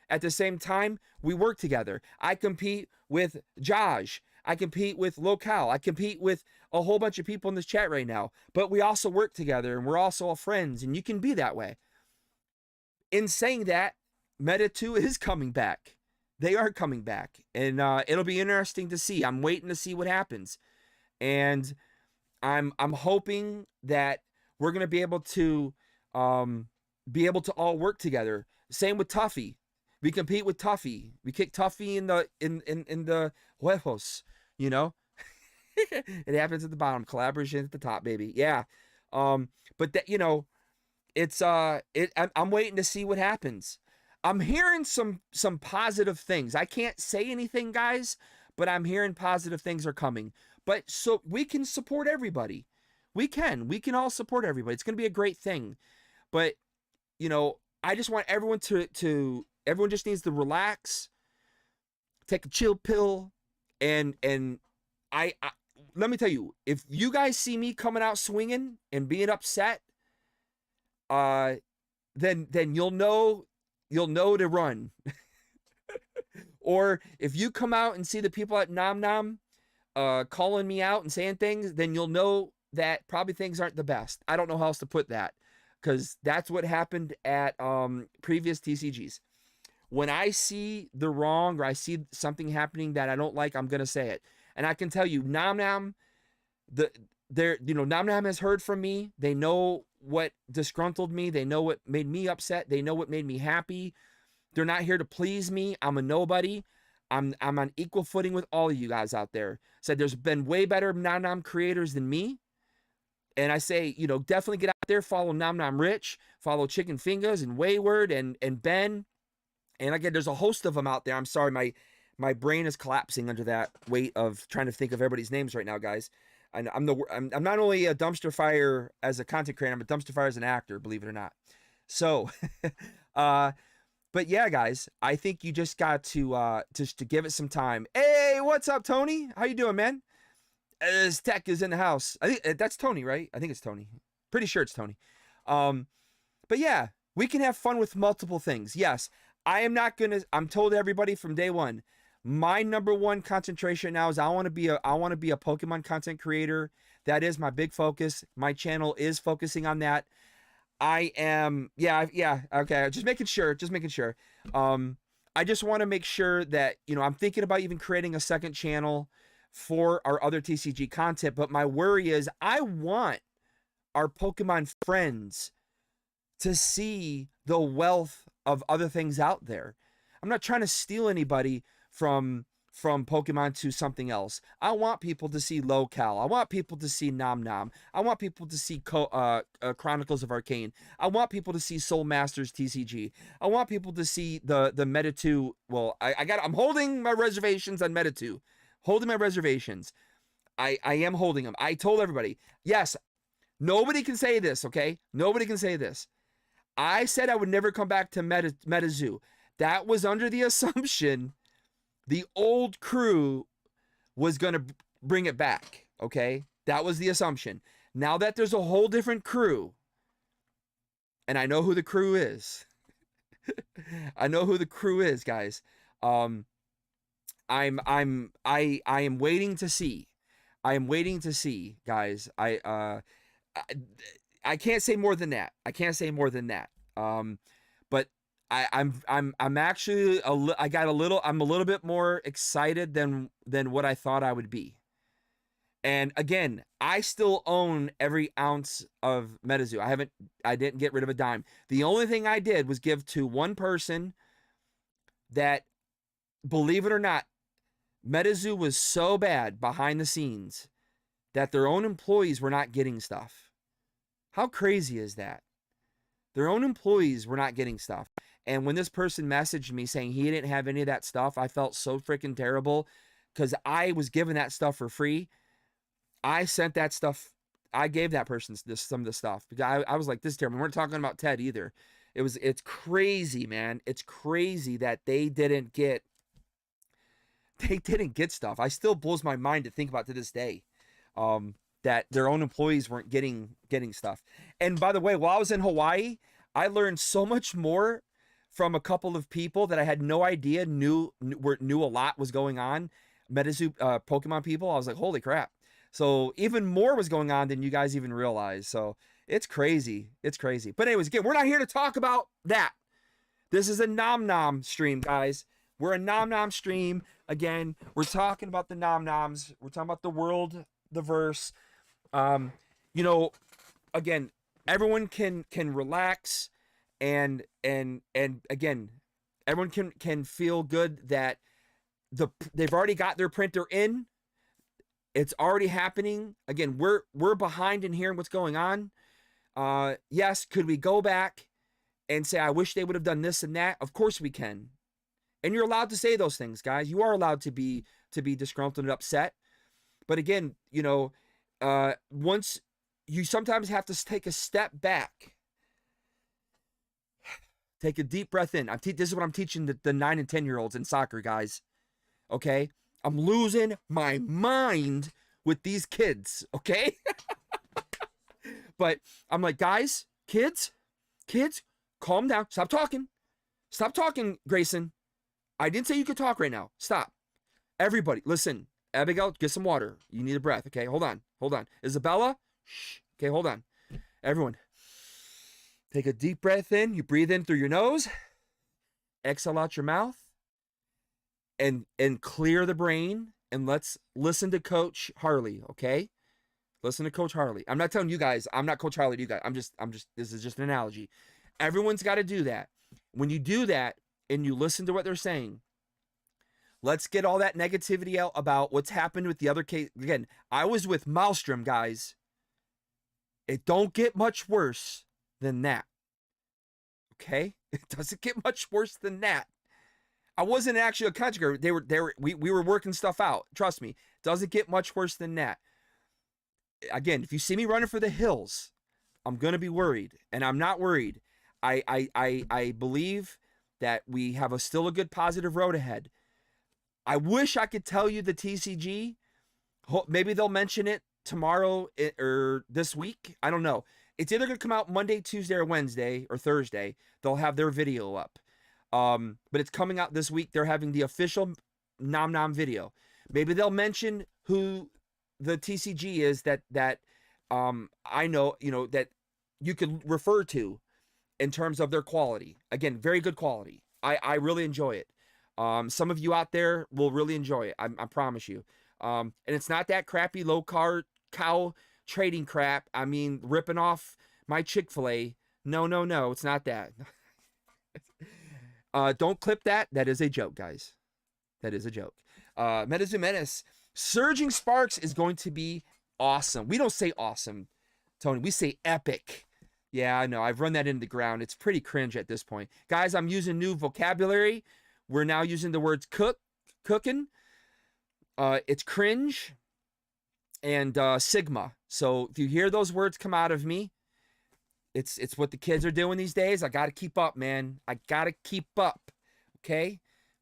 At the same time, we work together. I compete with Josh. I compete with Locale. I compete with a whole bunch of people in this chat right now, but we also work together, and we're also all friends, and you can be that way. In saying that, Meta 2 is coming back. They are coming back, and it'll be interesting to see. I'm waiting to see what happens, and I'm hoping that we're gonna be able to all work together. Same with Tuffy. We compete with Tuffy. We kick Tuffy in the huevos. It happens at the bottom. Collaboration at the top, baby. Yeah. But that it's I'm waiting to see what happens. I'm hearing some positive things. I can't say anything, guys, but I'm hearing positive things are coming. But so we can support everybody. We can all support everybody. It's going to be a great thing. But I just want everyone everyone just needs to relax, take a chill pill, and I let me tell you, if you guys see me coming out swinging and being upset, then you'll know to run. Or if you come out and see the people at Nom Nom calling me out and saying things, then you'll know that probably things aren't the best. I don't know how else to put that, because that's what happened at previous TCGs. When I see the wrong, or I see something happening that I don't like, I'm gonna say it. And I can tell you, Nom Nom, Nom Nom has heard from me. They know what disgruntled me. They know what made me upset. They know what made me happy. They're not here to please me. I'm a nobody. I'm on equal footing with all of you guys out there. Said there's been way better Nom Nom creators than me. And I say, you know, definitely get out there, follow Nom Nom Rich, follow Chicken Fingers and Wayward and Ben. And again, there's a host of them out there. I'm sorry, my brain is collapsing under that weight of trying to think of everybody's names right now, guys. And I'm not only a dumpster fire as a content creator, I'm a dumpster fire as an actor, believe it or not. So, but yeah, guys, I think you just got to give it some time. Hey, what's up, Tony? How you doing, man? As Tech is in the house. I think that's Tony, right? I think it's Tony. Pretty sure it's Tony. But yeah, we can have fun with multiple things. Yes, I am not gonna. I'm told everybody from day one. My number one concentration now is I want to be a Pokemon content creator. That is my big focus. My channel is focusing on that. I am, yeah, okay. Just making sure. I just want to make sure that, you know, I'm thinking about even creating a second channel for our other TCG content, but my worry is I want our Pokemon friends to see the wealth of other things out there. I'm not trying to steal anybody from Pokemon to something else. I want people to see Locale. I want people to see Nom Nom. I want people to see Chronicles of Arcane. I want people to see Soul Masters TCG. I want people to see the Meta 2. Well, I'm holding my reservations on Meta 2. Holding my reservations. I am holding them. I told everybody, yes, nobody can say this, okay? Nobody can say this. I said I would never come back to Meta Zoo. That was under the assumption the old crew was going to bring it back, okay? That was the assumption. Now that there's a whole different crew, and I know who the crew is. I know who the crew is, guys. I am waiting to see. I am waiting to see, guys. I can't say more than that. I can't say more than that. But I'm actually I'm a little bit more excited than what I thought I would be. And again, I still own every ounce of MetaZoo. I didn't get rid of a dime. The only thing I did was give to one person that, believe it or not, MetaZoo was so bad behind the scenes that their own employees were not getting stuff. How crazy is that? Their own employees were not getting stuff. And when this person messaged me saying he didn't have any of that stuff, I felt so freaking terrible because I was given that stuff for free. I sent that stuff. I gave that person some of the stuff because I was like, this is terrible. We weren't talking about Ted either. It's crazy, man. It's crazy that they didn't get stuff. I still blows my mind to think about to this day. That their own employees weren't getting stuff. And by the way, while I was in Hawaii, I learned so much more from a couple of people that I had no idea knew a lot was going on. MetaZoo Pokemon people. I was like, holy crap. So even more was going on than you guys even realize. So it's crazy. It's crazy. But anyways, again, we're not here to talk about that. This is a Nom Nom stream, guys. We're a Nom Nom stream. Again, we're talking about the Nom Noms. We're talking about the world, the verse. You know, again, everyone can relax and again, everyone can feel good that they've already got their printer in. It's already happening. Again, we're behind in hearing what's going on. Yes, could we go back and say I wish they would have done this and that? Of course we can. And you're allowed to say those things, guys. You are allowed to be disgruntled and upset. But again, you know, once you sometimes have to take a step back, take a deep breath in. This is what I'm teaching the 9 and 10-year-olds in soccer, guys. Okay, I'm losing my mind with these kids. Okay, but I'm like, guys, kids, calm down. Stop talking, Grayson. I didn't say you could talk right now. Stop. Everybody, listen. Abigail, get some water. You need a breath. Okay, hold on. Isabella, shh. Okay, hold on. Everyone, take a deep breath in. You breathe in through your nose. Exhale out your mouth. And clear the brain. And let's listen to Coach Harley, okay? Listen to Coach Harley. I'm not telling you guys. I'm not Coach Harley to you guys. I'm just, this is just an analogy. Everyone's got to do that. When you do that and you listen to what they're saying, let's get all that negativity out about what's happened with the other case. Again, I was with Maelstrom, guys. It don't get much worse than that. Okay? It doesn't get much worse than that. I wasn't actually a content creator. We were working stuff out. Trust me. It doesn't get much worse than that. Again, if you see me running for the hills, I'm gonna be worried, and I'm not worried. I believe that we have still a good positive road ahead. I wish I could tell you the TCG. Maybe they'll mention it tomorrow or this week. I don't know. It's either gonna come out Monday, Tuesday, or Wednesday or Thursday. They'll have their video up. But it's coming out this week. They're having the official Nom Nom video. Maybe they'll mention who the TCG is that I know, that you could refer to in terms of their quality. Again, very good quality. I really enjoy it. Some of you out there will really enjoy it. I promise you. And it's not that crappy low cow trading crap. I mean, ripping off my Chick-fil-A. No, it's not that. Don't clip that. That is a joke, guys. That is a joke. Menace. Surging Sparks is going to be awesome. We don't say awesome, Tony. We say epic. Yeah, I know. I've run that into the ground. It's pretty cringe at this point. Guys, I'm using new vocabulary. We're now using the words cooking. It's cringe and sigma. So if you hear those words come out of me, it's what the kids are doing these days. I got to keep up, man. I got to keep up. Okay?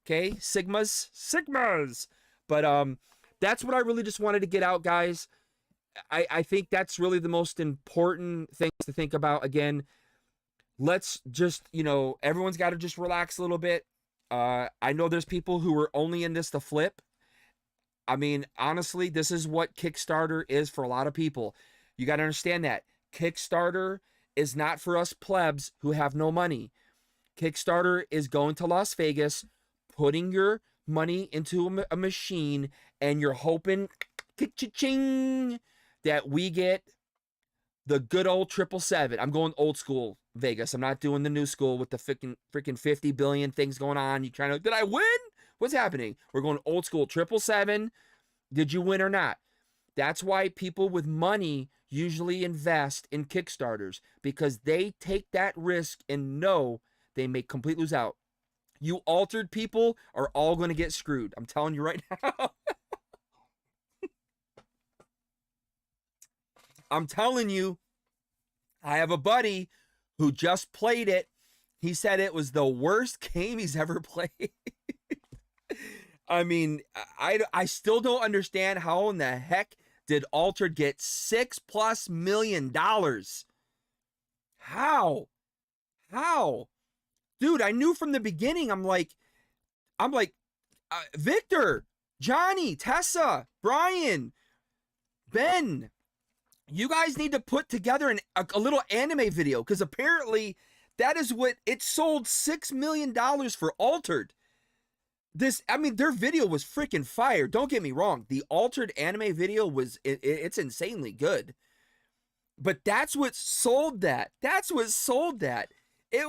Sigmas. But that's what I really just wanted to get out, guys. I think that's really the most important things to think about. Again, let's just, everyone's got to just relax a little bit. I know there's people who are only in this to flip. I mean, honestly, this is what Kickstarter is for a lot of people. You got to understand that. Kickstarter is not for us plebs who have no money. Kickstarter is going to Las Vegas, putting your money into a machine, and you're hoping ching that we get the good old 777. I'm going old school Vegas. I'm not doing the new school with the freaking 50 billion things going on. You trying to, did I win? What's happening? We're going old school 777. Did you win or not? That's why people with money usually invest in Kickstarters, because they take that risk and know they may complete lose out. You altered people are all going to get screwed. I'm telling you right now. I'm telling you, I have a buddy who just played it. He said it was the worst game he's ever played. I mean, I still don't understand how in the heck did Altered get $6+ million. How? Dude, I knew from the beginning. I'm like, Victor, Johnny, Tessa, Brian, Ben, you guys need to put together a little anime video, because apparently that is what it sold. $6 million for Altered. Their video was freaking fire. Don't get me wrong. The Altered anime video it's insanely good. But that's what sold that. It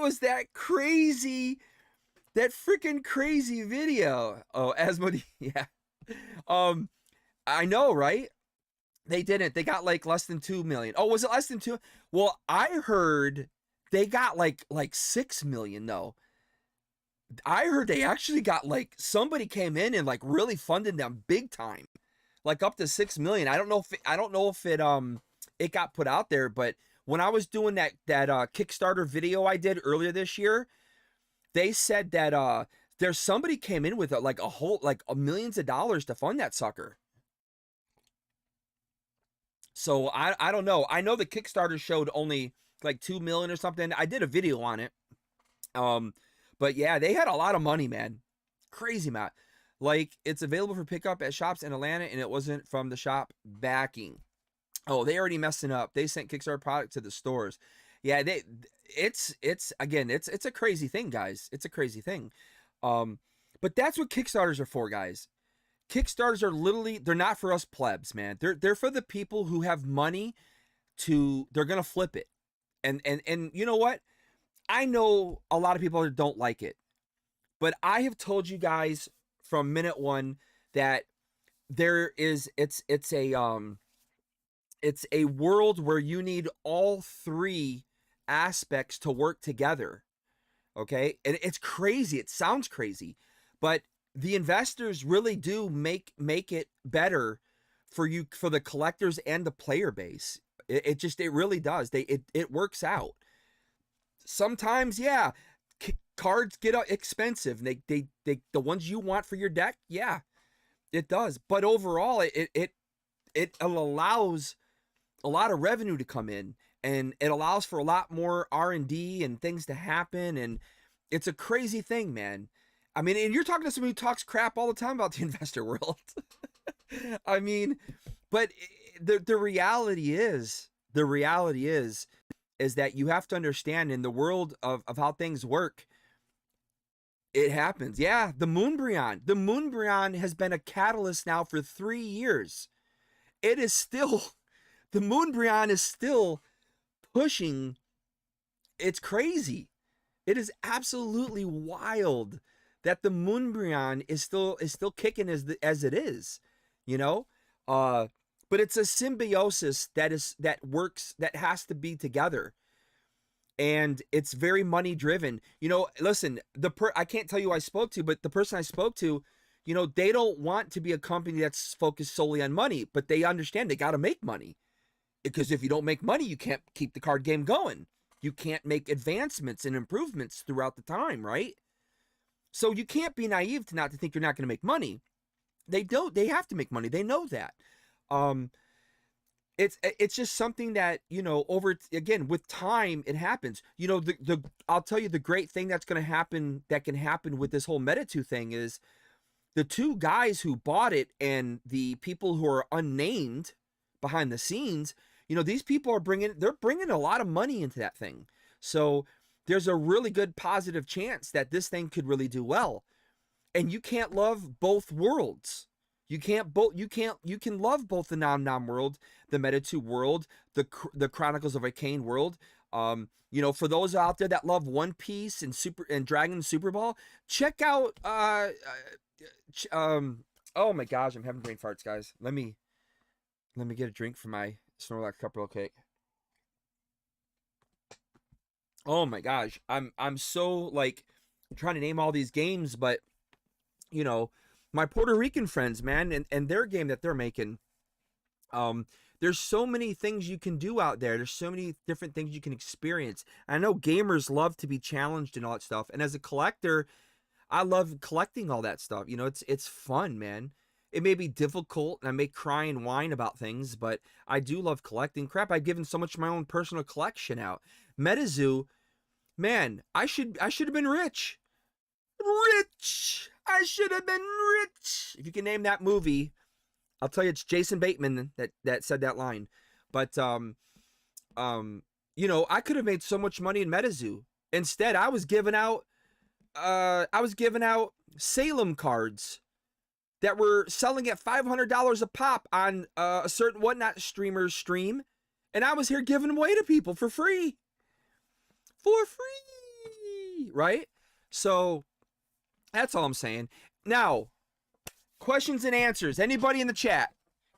was that freaking crazy video. Oh, Asmodee, yeah. I know, right? They didn't. They got like less than 2 million. Oh, was it less than 2? Well, I heard they got like 6 million though. I heard they actually got somebody came in and really funded them big time, up to 6 million. I don't know if it got put out there, but when I was doing that Kickstarter video I did earlier this year, they said that there's somebody came in with a whole millions of dollars to fund that sucker. So I don't know. I know the Kickstarter showed only 2 million or something. I did a video on it. But yeah, they had a lot of money, man. Crazy amount. It's available for pickup at shops in Atlanta, and it wasn't from the shop backing. Oh, they already messing up. They sent Kickstarter product to the stores. Yeah, it's a crazy thing, guys. It's a crazy thing. But that's what Kickstarters are for, guys. Kickstarters are literally, they're not for us plebs, man. They're for the people who have money they're gonna flip it. And you know what? I know a lot of people don't like it, but I have told you guys from minute one that it's it's a world where you need all three aspects to work together. Okay, and it's crazy. It sounds crazy, but the investors really do make it better for you, for the collectors and the player base. It really does. It works out. Sometimes, yeah, cards get expensive. They the ones you want for your deck, yeah, it does. But overall, it allows a lot of revenue to come in, and it allows for a lot more R&D and things to happen, and it's a crazy thing, man. I mean, and you're talking to somebody who talks crap all the time about the investor world. I mean, but the reality is that you have to understand, in the world of how things work, it happens. Yeah, the Moonbryon has been a catalyst now for 3 years. It is still, the Moonbryon is still pushing. It's crazy. It is absolutely wild that the Moonbryon is still kicking as it is, you know. But it's a symbiosis that works, that has to be together, and it's very money driven. You know, listen, I can't tell you who I spoke to, but the person I spoke to, you know, they don't want to be a company that's focused solely on money, but they understand they got to make money, because if you don't make money, you can't keep the card game going. You can't make advancements and improvements throughout the time, right? So you can't be naive to think you're not going to make money. They have to make money. They know that. It's just something that, you know, again, with time, it happens. You know, I'll tell you the great thing that can happen with this whole Meta2 thing is the two guys who bought it and the people who are unnamed behind the scenes. You know, these people are bringing a lot of money into that thing. So there's a really good positive chance that this thing could really do well. And you can't love both worlds. You can love both the Nom Nom world, the Meta2 world, the Chronicles of Arcane world. You know, for those out there that love One Piece and Dragon Super Ball, check out oh my gosh, I'm having brain farts, guys. Let me get a drink for my Snorlax cup real quick. Oh my gosh, I'm so like trying to name all these games, but you know, my Puerto Rican friends, man, and their game that they're making. There's so many things you can do out there. There's so many different things you can experience. I know gamers love to be challenged and all that stuff. And as a collector, I love collecting all that stuff. You know, it's fun, man. It may be difficult, and I may cry and whine about things, but I do love collecting. Crap, I've given so much of my own personal collection out. MetaZoo, man, I should have been rich. Rich! I should have been rich! If you can name that movie, I'll tell you it's Jason Bateman that said that line. But you know, I could have made so much money in MetaZoo. Instead, I was giving out Salem cards that were selling at $500 a pop on a certain Whatnot streamer's stream, and I was here giving them away to people for free. For free, right? So that's all I'm saying. Now, questions and answers. Anybody in the chat,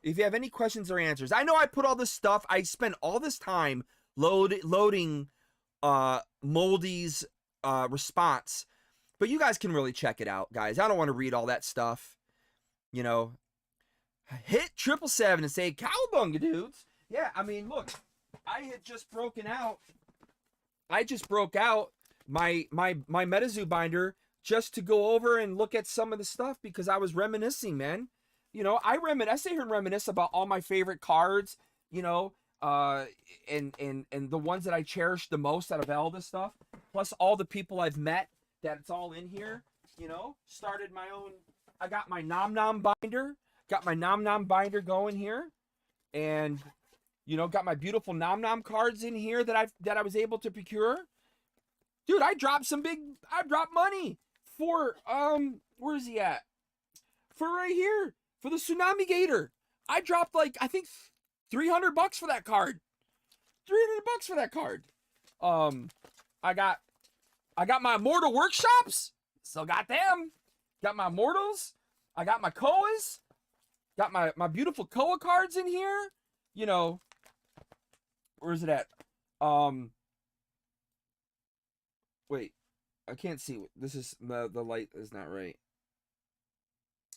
if you have any questions or answers. I know I put all this stuff, I spent all this time loading Moldy's response, but you guys can really check it out, guys. I don't want to read all that stuff. You know, hit 777 and say cowabunga, dudes. Yeah, I mean, look, I had just broken out. I just broke out my MetaZoo binder just to go over and look at some of the stuff because I was reminiscing, man. You know, I sit here and reminisce about all my favorite cards, you know, and the ones that I cherish the most out of all this stuff, plus all the people I've met. That's all in here, you know. Started my own. I got my Nom Nom binder. Got my Nom Nom binder going here, and you know, got my beautiful Nom Nom cards in here that I was able to procure. Dude, I dropped money for where is he at? For right here, for the Tsunami Gator. I dropped like, I think $300 for that card. $300 for that card. I got my Immortal Workshops. Still got them. Got my Immortals. I got my Koas. Got my beautiful Koa cards in here. You know, Where's it at? Wait, I can't see. This is the light is not right.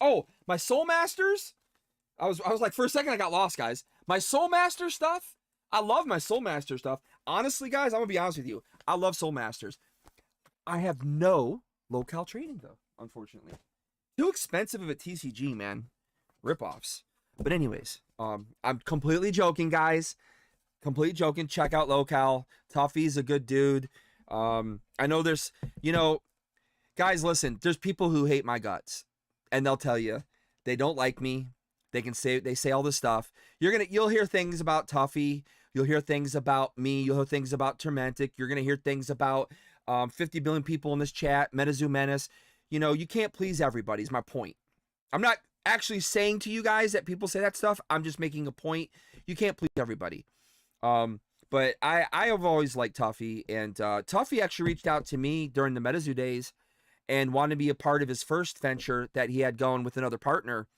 Oh, my Soul Masters. I was like, for a second I got lost, guys. My Soul Master stuff. I love my Soul Master stuff. Honestly, guys, I'm gonna be honest with you. I love Soul Masters. I have no local trading though, unfortunately. Too expensive of a TCG, man. Ripoffs. But anyways, I'm completely joking, guys. Completely joking. Check out Local. Tuffy's a good dude. I know there's, you know, guys, listen, there's people who hate my guts, and they'll tell you they don't like me. They say all this stuff. You'll hear things about Tuffy. You'll hear things about me. You'll hear things about Tormentic. You're gonna hear things about 50 billion people in this chat. MetaZoo Menace. You know, you can't please everybody. Is my point. I'm not actually saying to you guys that people say that stuff. I'm just making a point. You can't please everybody. But I have always liked Tuffy, and Tuffy actually reached out to me during the MetaZoo days and wanted to be a part of his first venture that he had going with another partner.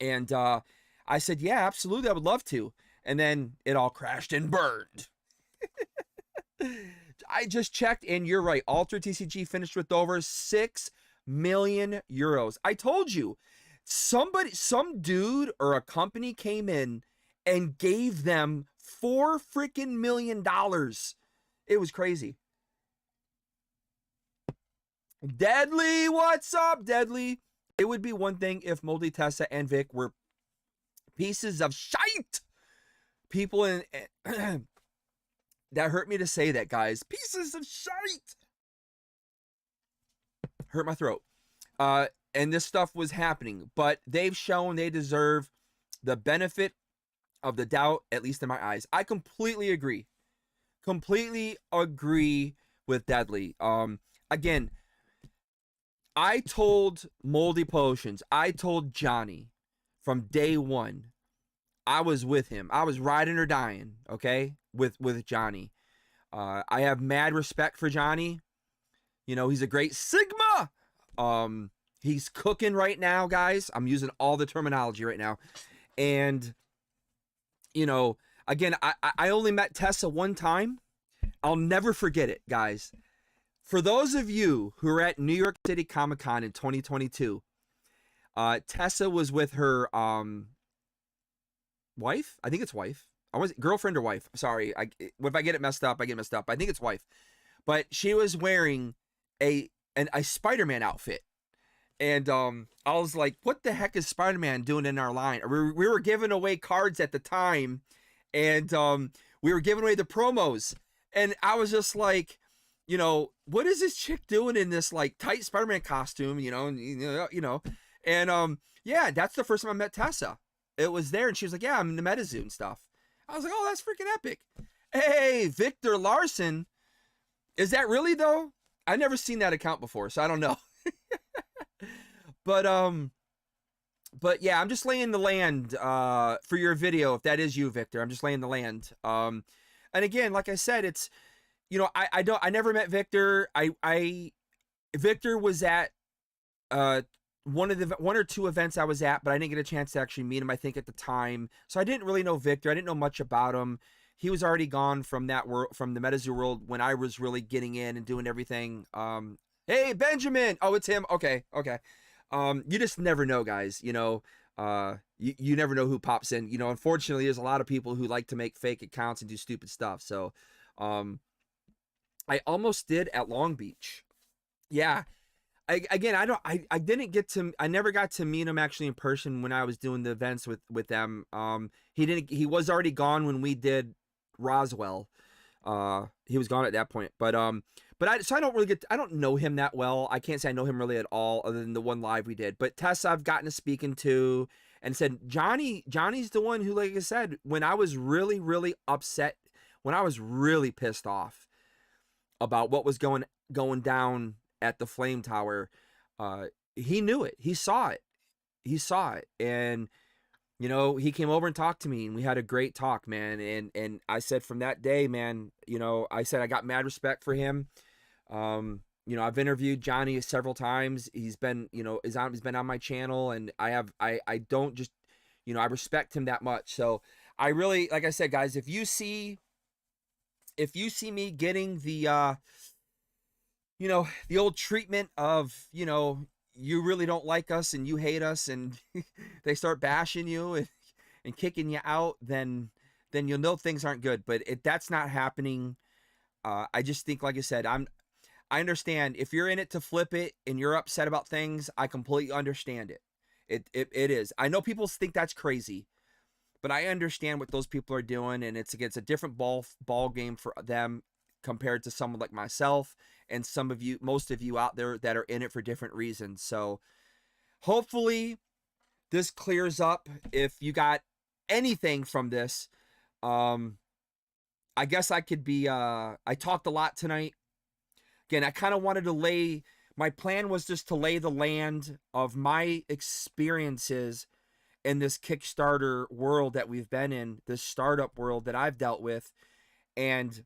And I said, yeah, absolutely, I would love to. And then it all crashed and burned. I just checked, and you're right. Ultra TCG finished with over 6 million euros. I told you, some dude or a company came in and gave them $4 freaking million. It was crazy. Deadly, what's up, Deadly? It would be one thing if Moldy, Tessa, and Vic were pieces of shite. People in that hurt me to say that, guys. Pieces of shite. Hurt my throat. And this stuff was happening, but they've shown they deserve the benefit of the doubt, at least in my eyes. I completely agree. Completely agree with Deadly. Again, I told Moldy Potions, I told Johnny from day one, I was with him. I was riding or dying, okay, with Johnny. I have mad respect for Johnny. You know, he's a great Sigma. He's cooking right now, guys. I'm using all the terminology right now. And, you know, again, I only met Tessa one time. I'll never forget it, guys. For those of you who are at New York City Comic Con in 2022, Tessa was with her wife. I think it's wife. I was girlfriend or wife. Sorry, if I get it messed up, I get messed up. I think it's wife. But she was wearing a Spider-Man outfit. And I was like, what the heck is Spider-Man doing in our line? We were giving away cards at the time, and we were giving away the promos. And I was just like, you know, what is this chick doing in this like tight Spider-Man costume, you know, and yeah, that's the first time I met Tessa. It was there, and she was like, yeah, I'm in the MetaZoo and stuff. I was like, oh, that's freaking epic. Hey, Victor Larson. Is that really though? I've never seen that account before, so I don't know. But yeah, I'm just laying the land for your video. If that is you, Victor, I'm just laying the land. And again, like I said, it's, you know, I never met Victor. Victor was at one or two events I was at, but I didn't get a chance to actually meet him, I think, at the time. So I didn't really know Victor. I didn't know much about him. He was already gone from that world, from the MetaZoo world, when I was really getting in and doing everything. Hey, Benjamin. Oh, it's him. Okay. You just never know, guys. You know, you never know who pops in. You know, unfortunately, there's a lot of people who like to make fake accounts and do stupid stuff. So, I almost did at Long Beach. Yeah. I never got to meet him actually in person when I was doing the events with them. He was already gone when we did Roswell. He was gone at that point, but I don't know him that well. I can't say I know him really at all, other than the one live we did. But Tessa, I've gotten to speaking to, and said Johnny's the one who, like I said, when I was really, really upset, when I was really pissed off about what was going down at the Flame Tower, he knew it. He saw it. And, you know, he came over and talked to me, and we had a great talk, man. And I said from that day, man, you know, I said I got mad respect for him. You know, I've interviewed Johnny several times. He's been, you know, he's been on my channel, and I don't just, you know, I respect him that much. So I really, like I said, guys, if you see if you see me getting the the old treatment of, you really don't like us and you hate us, and they start bashing you and kicking you out, then you'll know things aren't good. But that's not happening. I just think, like I said, I understand if you're in it to flip it and you're upset about things. I completely understand it. It is. I know people think that's crazy, but I understand what those people are doing, and it's a different ball game for them compared to someone like myself and most of you out there that are in it for different reasons. So hopefully this clears up. If you got anything from this, I guess I could be, I talked a lot tonight. Again, I kind of wanted to my plan was just to lay the land of my experiences in this Kickstarter world that we've been in, this startup world that I've dealt with. And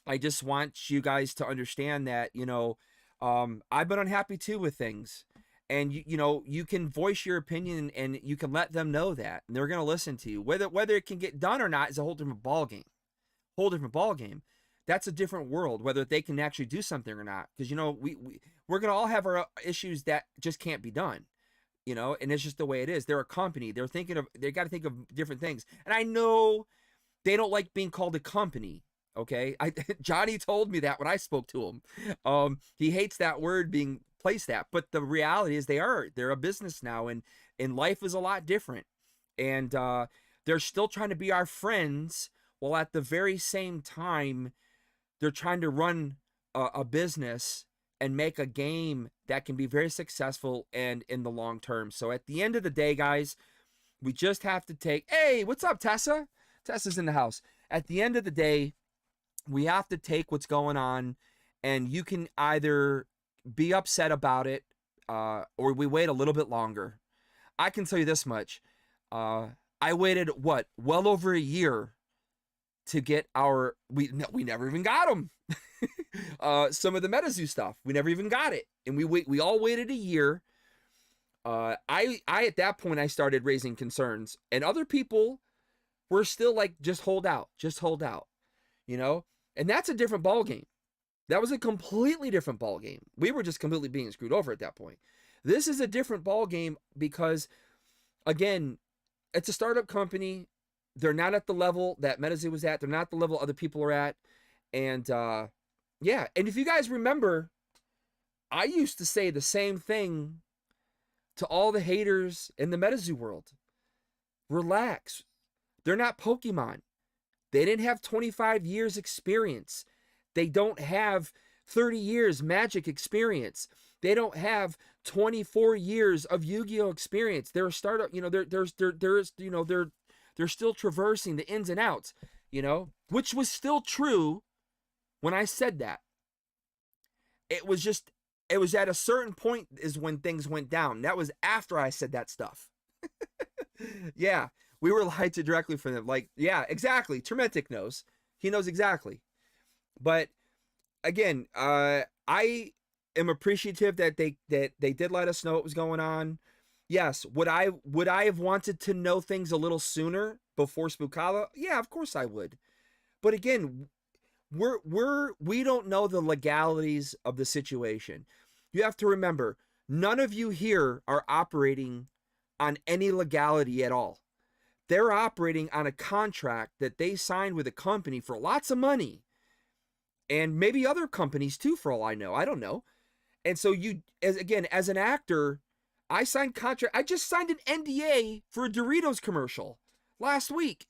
I just want you guys to understand that, I've been unhappy too with things. And you can voice your opinion, and you can let them know that, and they're going to listen to you. Whether it can get done or not is a whole different ball game. That's a different world, whether they can actually do something or not. Because we're going to all have our issues that just can't be done. And it's just the way it is. They're a company. They got to think of different things. And I know they don't like being called a company. Okay. Johnny told me that when I spoke to him. He hates that word being placed that, but the reality is they're a business now, and life is a lot different. And they're still trying to be our friends, while at the very same time, they're trying to run a business and make a game that can be very successful and in the long term. So at the end of the day, guys, we just have to hey, what's up, Tessa? Tessa's in the house. At the end of the day, we have to take what's going on, and you can either be upset about it, or we wait a little bit longer. I can tell you this much. I waited, well over a year to get we never even got them. Some of the MetaZoo stuff, we never even got it. And we all waited a year. I at that point, I started raising concerns, and other people were still like, just hold out, and that's a different ball game. That was a completely different ball game. We were just completely being screwed over at that point. This is a different ball game because, again, it's a startup company. They're not at the level that MetaZoo was at. They're not the level other people are at. And yeah, and if you guys remember, I used to say the same thing to all the haters in the MetaZoo world. Relax. They're not Pokemon. They didn't have 25 years experience. They don't have 30 years Magic experience. They don't have 24 years of Yu-Gi-Oh experience. They're a startup, they're still traversing the ins and outs, which was still true when I said that. It was at a certain point is when things went down. That was after I said that stuff. Yeah, we were lied to directly from them. Like, yeah, exactly. Termentic knows. He knows exactly. But again, I am appreciative that they did let us know what was going on. Yes, would I have wanted to know things a little sooner before Spookala? Yeah, of course I would. But again, we don't know the legalities of the situation. You have to remember, none of you here are operating on any legality at all. They're operating on a contract that they signed with a company for lots of money. And maybe other companies too, for all I know. I don't know. And so as an actor, I signed contract. I just signed an NDA for a Doritos commercial last week.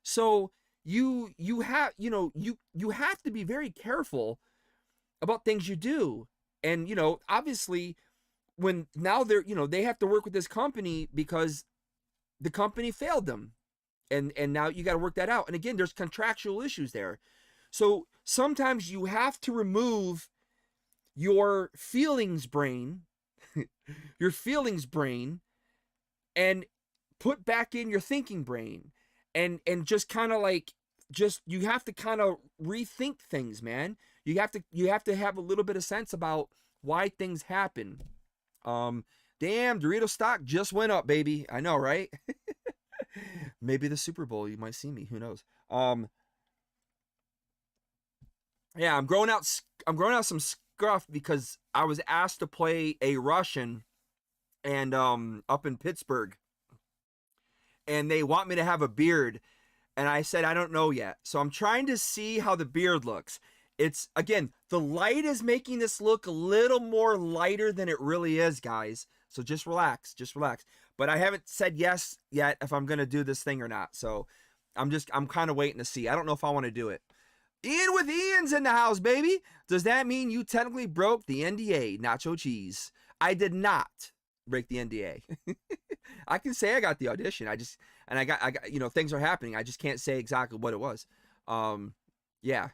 So you have to be very careful about things you do. And obviously, when now they have to work with this company because the company failed them, and now you got to work that out. And again, there's contractual issues there. So sometimes you have to remove your feelings brain, and put back in your thinking brain, and just kind of like, you have to kind of rethink things, man. You have to have a little bit of sense about why things happen. Damn, Dorito stock just went up, baby. I know, right? Maybe the Super Bowl, you might see me. Who knows? Yeah, I'm growing out some scruff because I was asked to play a Russian and up in Pittsburgh, and they want me to have a beard, and I said I don't know yet. So I'm trying to see how the beard looks. It's again, the light is making this look a little more lighter than it really is, guys. So just relax, just relax. But I haven't said yes yet if I'm gonna do this thing or not. So I'm kind of waiting to see. I don't know if I want to do it. Ian with Ian's in the house, baby. Does that mean you technically broke the NDA, Nacho Cheese? I did not break the NDA. I can say I got the audition. I got, you know, things are happening. I just can't say exactly what it was. Yeah.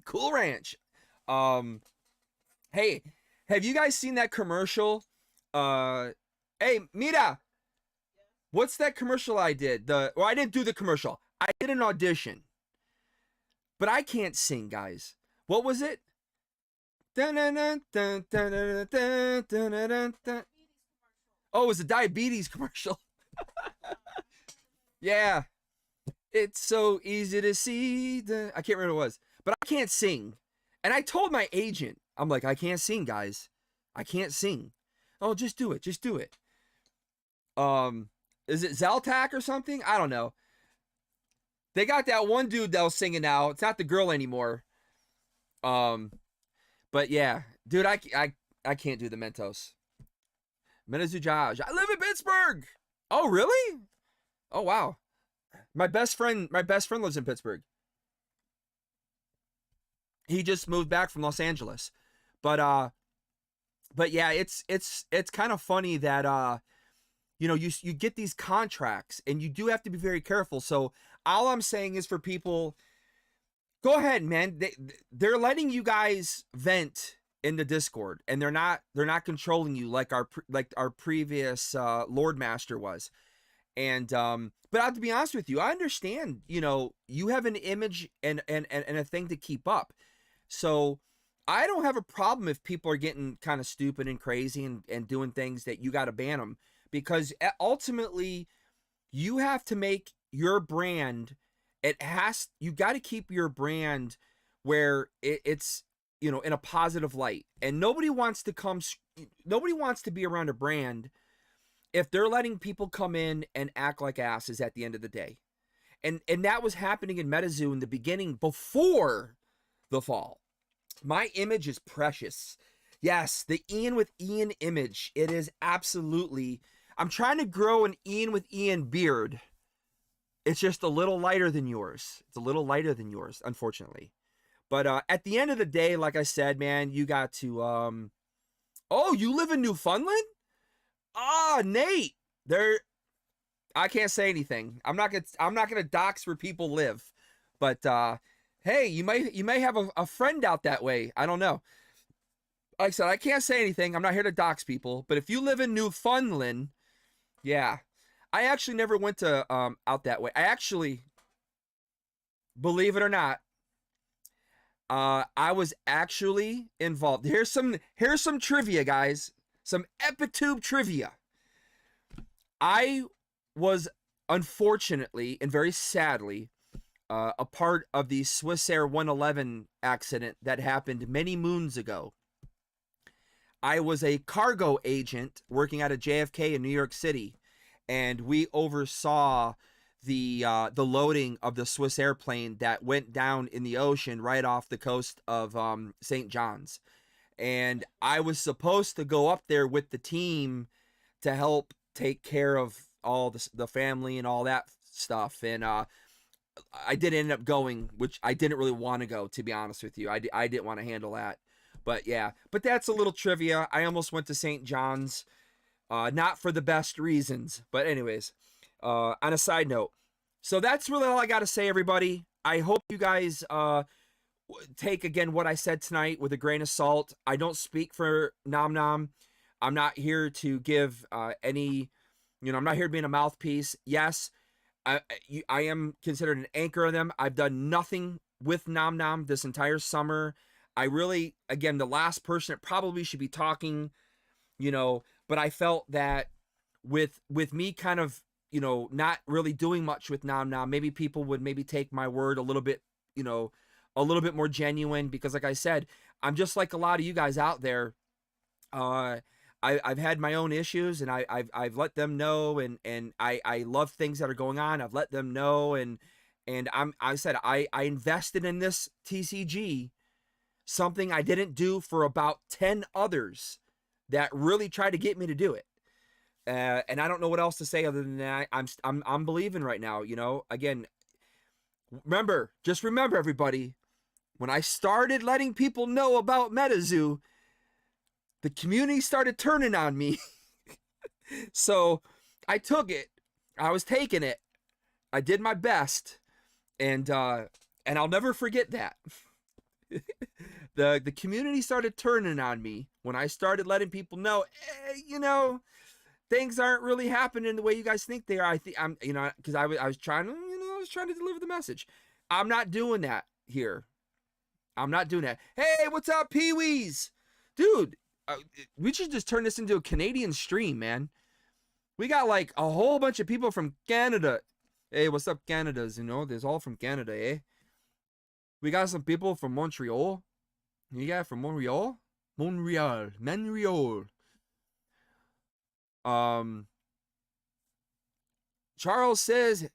Cool Ranch. Hey, have you guys seen that commercial? Hey, Mira, what's that commercial I did? Well, I didn't do the commercial. I did an audition. But I can't sing, guys. What was it? Oh, it was a diabetes commercial. Yeah. It's so easy to see. I can't remember what it was. But I can't sing. And I told my agent, I'm like, I can't sing, guys. I can't sing. Oh, just do it. Just do it. Is it Zaltak or something? I don't know. They got that one dude that was singing now. It's not the girl anymore. But yeah, dude, I can't do the Mentos. Menazujaj. I live in Pittsburgh. Oh, really? Oh, wow. My best friend lives in Pittsburgh. He just moved back from Los Angeles. But yeah, it's kind of funny that you know, you get these contracts and you do have to be very careful. So all I'm saying is for people, go ahead, man. They're letting you guys vent in the Discord, and they're not controlling you like our previous Lord Master was. And but I have to be honest with you, I understand, you know, you have an image and a thing to keep up. So I don't have a problem if people are getting kind of stupid and crazy and doing things that you got to ban them, because ultimately you have to make your brand, you got to keep your brand where it's, you know, in a positive light. And nobody wants to be around a brand if they're letting people come in and act like asses at the end of the day. And that was happening in MetaZoo in the beginning before the fall. My image is precious. Yes, the Ian with Ian image. It is absolutely. I'm trying to grow an Ian with Ian beard. It's just a little lighter than yours. It's a little lighter than yours, unfortunately. But at the end of the day, like I said, man, you got to. Oh, you live in Newfoundland? Ah, Nate. I can't say anything. I'm not gonna dox where people live. But hey, you may have a friend out that way. I don't know. Like I said, I can't say anything. I'm not here to dox people. But if you live in Newfoundland, yeah. I actually never went to out that way. I actually, believe it or not, I was actually involved. Here's some trivia, guys. Some EpicTube trivia. I was, unfortunately and very sadly, a part of the Swissair 111 accident that happened many moons ago. I was a cargo agent working out of JFK in New York City, and we oversaw the loading of the Swiss airplane that went down in the ocean right off the coast of St. John's. And I was supposed to go up there with the team to help take care of all the family and all that stuff. And I did end up going, which I didn't really want to go, to be honest with you. I didn't want to handle that. But yeah, but that's a little trivia. I almost went to St. John's, not for the best reasons. But anyways, on a side note, so that's really all I got to say, everybody. I hope you guys take, again, what I said tonight with a grain of salt. I don't speak for Nom Nom. I'm not here to give any, you know, I'm not here being a mouthpiece. Yes, I am considered an anchor of them. I've done nothing with Nom Nom this entire summer. I really, again, the last person that probably should be talking, you know, but I felt that with me kind of, you know, not really doing much with Nom Nom, maybe people would maybe take my word a little bit, you know, a little bit more genuine, because like I said, I'm just like a lot of you guys out there. I've had my own issues, and I've let them know, and I love things that are going on. I've let them know, and I said I invested in this TCG, something I didn't do for about 10 others that really tried to get me to do it. And I don't know what else to say other than that. I'm believing right now, you know. Again, just remember everybody, when I started letting people know about MetaZoo, the community started turning on me. So I took it. I was taking it. I did my best, and I'll never forget that. The community started turning on me when I started letting people know, you know, things aren't really happening the way you guys think they are. I think I'm, you know, because I was trying to, you know, I was trying to deliver the message. I'm not doing that here. I'm not doing that. Hey, what's up, Pee-wees? Dude, we should just turn this into a Canadian stream, man. We got like a whole bunch of people from Canada. Hey, what's up, Canada's? You know, there's all from Canada, eh? We got some people from Montreal. You got from Montreal? Montreal. Charles says,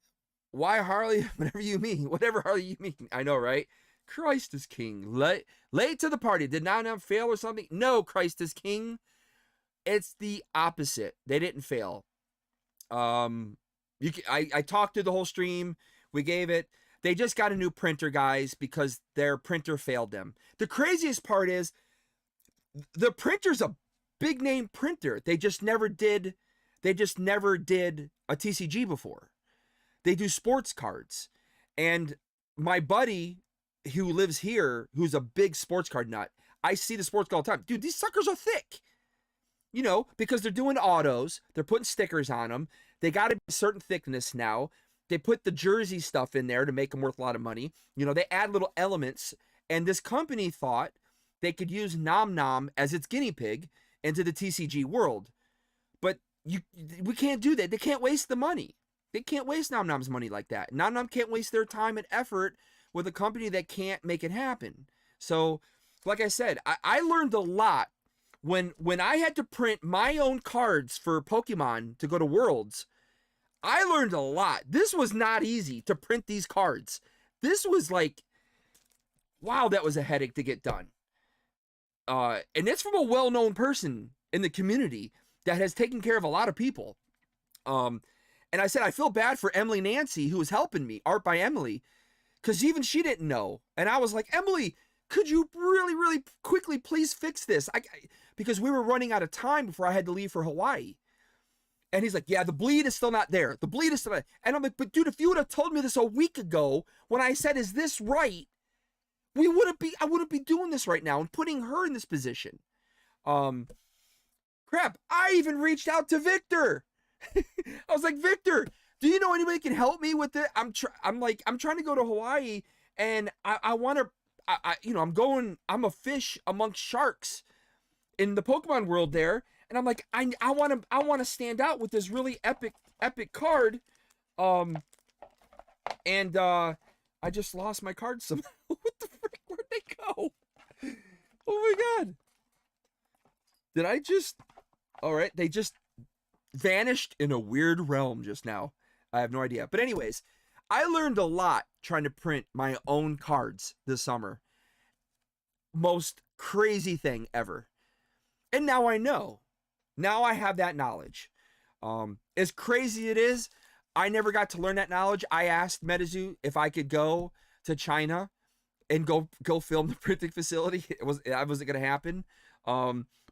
why Harley? Whatever you mean. Whatever Harley you mean. I know, right? Christ is king. Late to the party. Did Nom Nom fail or something? No, Christ is king. It's the opposite. They didn't fail. I talked through the whole stream. We gave it. They just got a new printer, guys, because their printer failed them. The craziest part is the printer's a big name printer. They just never did a TCG before. They do sports cards. And my buddy who lives here, who's a big sports card nut, I see the sports card all the time. Dude, these suckers are thick. You know, because they're doing autos. They're putting stickers on them. They got to be a certain thickness now. They put the jersey stuff in there to make them worth a lot of money. You know, they add little elements. And this company thought they could use Nom Nom as its guinea pig into the TCG world. But we can't do that. They can't waste the money. They can't waste Nom Nom's money like that. Nom Nom can't waste their time and effort with a company that can't make it happen. So, like I said, I learned a lot when I had to print my own cards for Pokemon to go to Worlds. I learned a lot. This was not easy to print these cards. This was like, wow, that was a headache to get done. And it's from a well-known person in the community that has taken care of a lot of people. And I said, I feel bad for Emily Nancy, who was helping me, Art by Emily, because even she didn't know. And I was like, Emily, could you really, really quickly please fix this? Because we were running out of time before I had to leave for Hawaii. And he's like, yeah, the bleed is still not there. The bleed is still not. And I'm like, but dude, if you would have told me this a week ago when I said, is this right? I wouldn't be doing this right now and putting her in this position. Crap, I even reached out to Victor. I was like, Victor, do you know anybody can help me with it? I'm trying to go to Hawaii, and I want to, you know, I'm a fish amongst sharks in the Pokemon world there. And I'm like, I want to stand out with this really epic card. And I just lost my card somehow. What the frick? Where'd they go? Oh my god. Did I just... Alright, they just vanished in a weird realm just now. I have no idea. But anyways, I learned a lot trying to print my own cards this summer. Most crazy thing ever. And now I know. Now I have that knowledge. As crazy it is, I never got to learn that knowledge. I asked MetaZoo if I could go to China and go film the printing facility. It wasn't going to happen.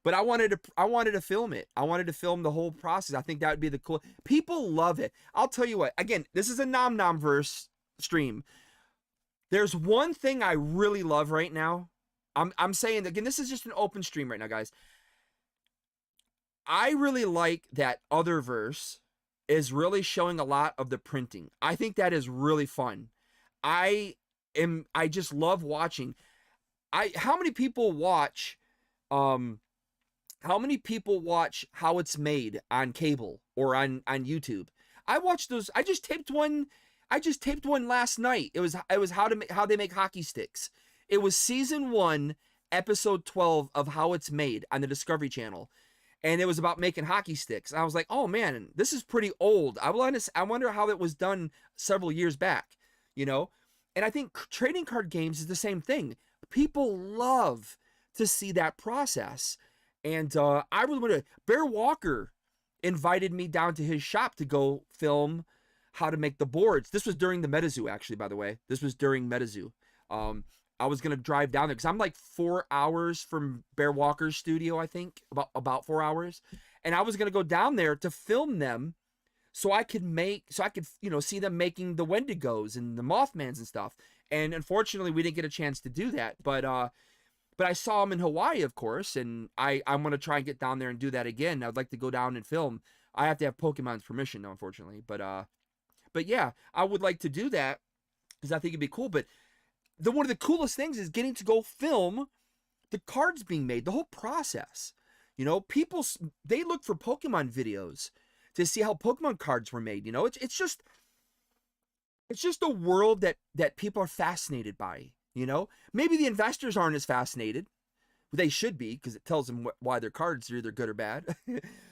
But I wanted to film it. I wanted to film the whole process. I think that would be the cool. People love it. I'll tell you what. Again, this is a Nom Nom verse stream. There's one thing I really love right now. I'm saying, again, this is just an open stream right now, guys. I really like that Otherverse is really showing a lot of the printing. I think that is really fun. I just love watching. How many people watch how it's made on cable or on YouTube? I watch those. I just taped one I just taped one last night. It was how they make hockey sticks. It was season 1, episode 12 of How It's Made on the Discovery Channel. And it was about making hockey sticks. And I was like, oh man, this is pretty old. I wonder how that was done several years back, you know? And I think trading card games is the same thing. People love to see that process. And I really want to. Bear Walker invited me down to his shop to go film how to make the boards. This was during the MetaZoo, actually, by the way. This was during MetaZoo. I was going to drive down there because I'm like 4 hours from Bear Walker's studio, I think, about 4 hours. And I was going to go down there to film them so I could, you know, see them making the Wendigos and the Mothmans and stuff. And unfortunately, we didn't get a chance to do that. But I saw them in Hawaii, of course, and I'm going to try and get down there and do that again. I'd like to go down and film. I have to have Pokemon's permission, though, unfortunately. But yeah, I would like to do that because I think it'd be cool. But one of the coolest things is getting to go film the cards being made, the whole process. You know, people, they look for Pokemon videos to see how Pokemon cards were made. You know, it's just a world that people are fascinated by. You know, maybe the investors aren't as fascinated. They should be, because it tells them why their cards are either good or bad.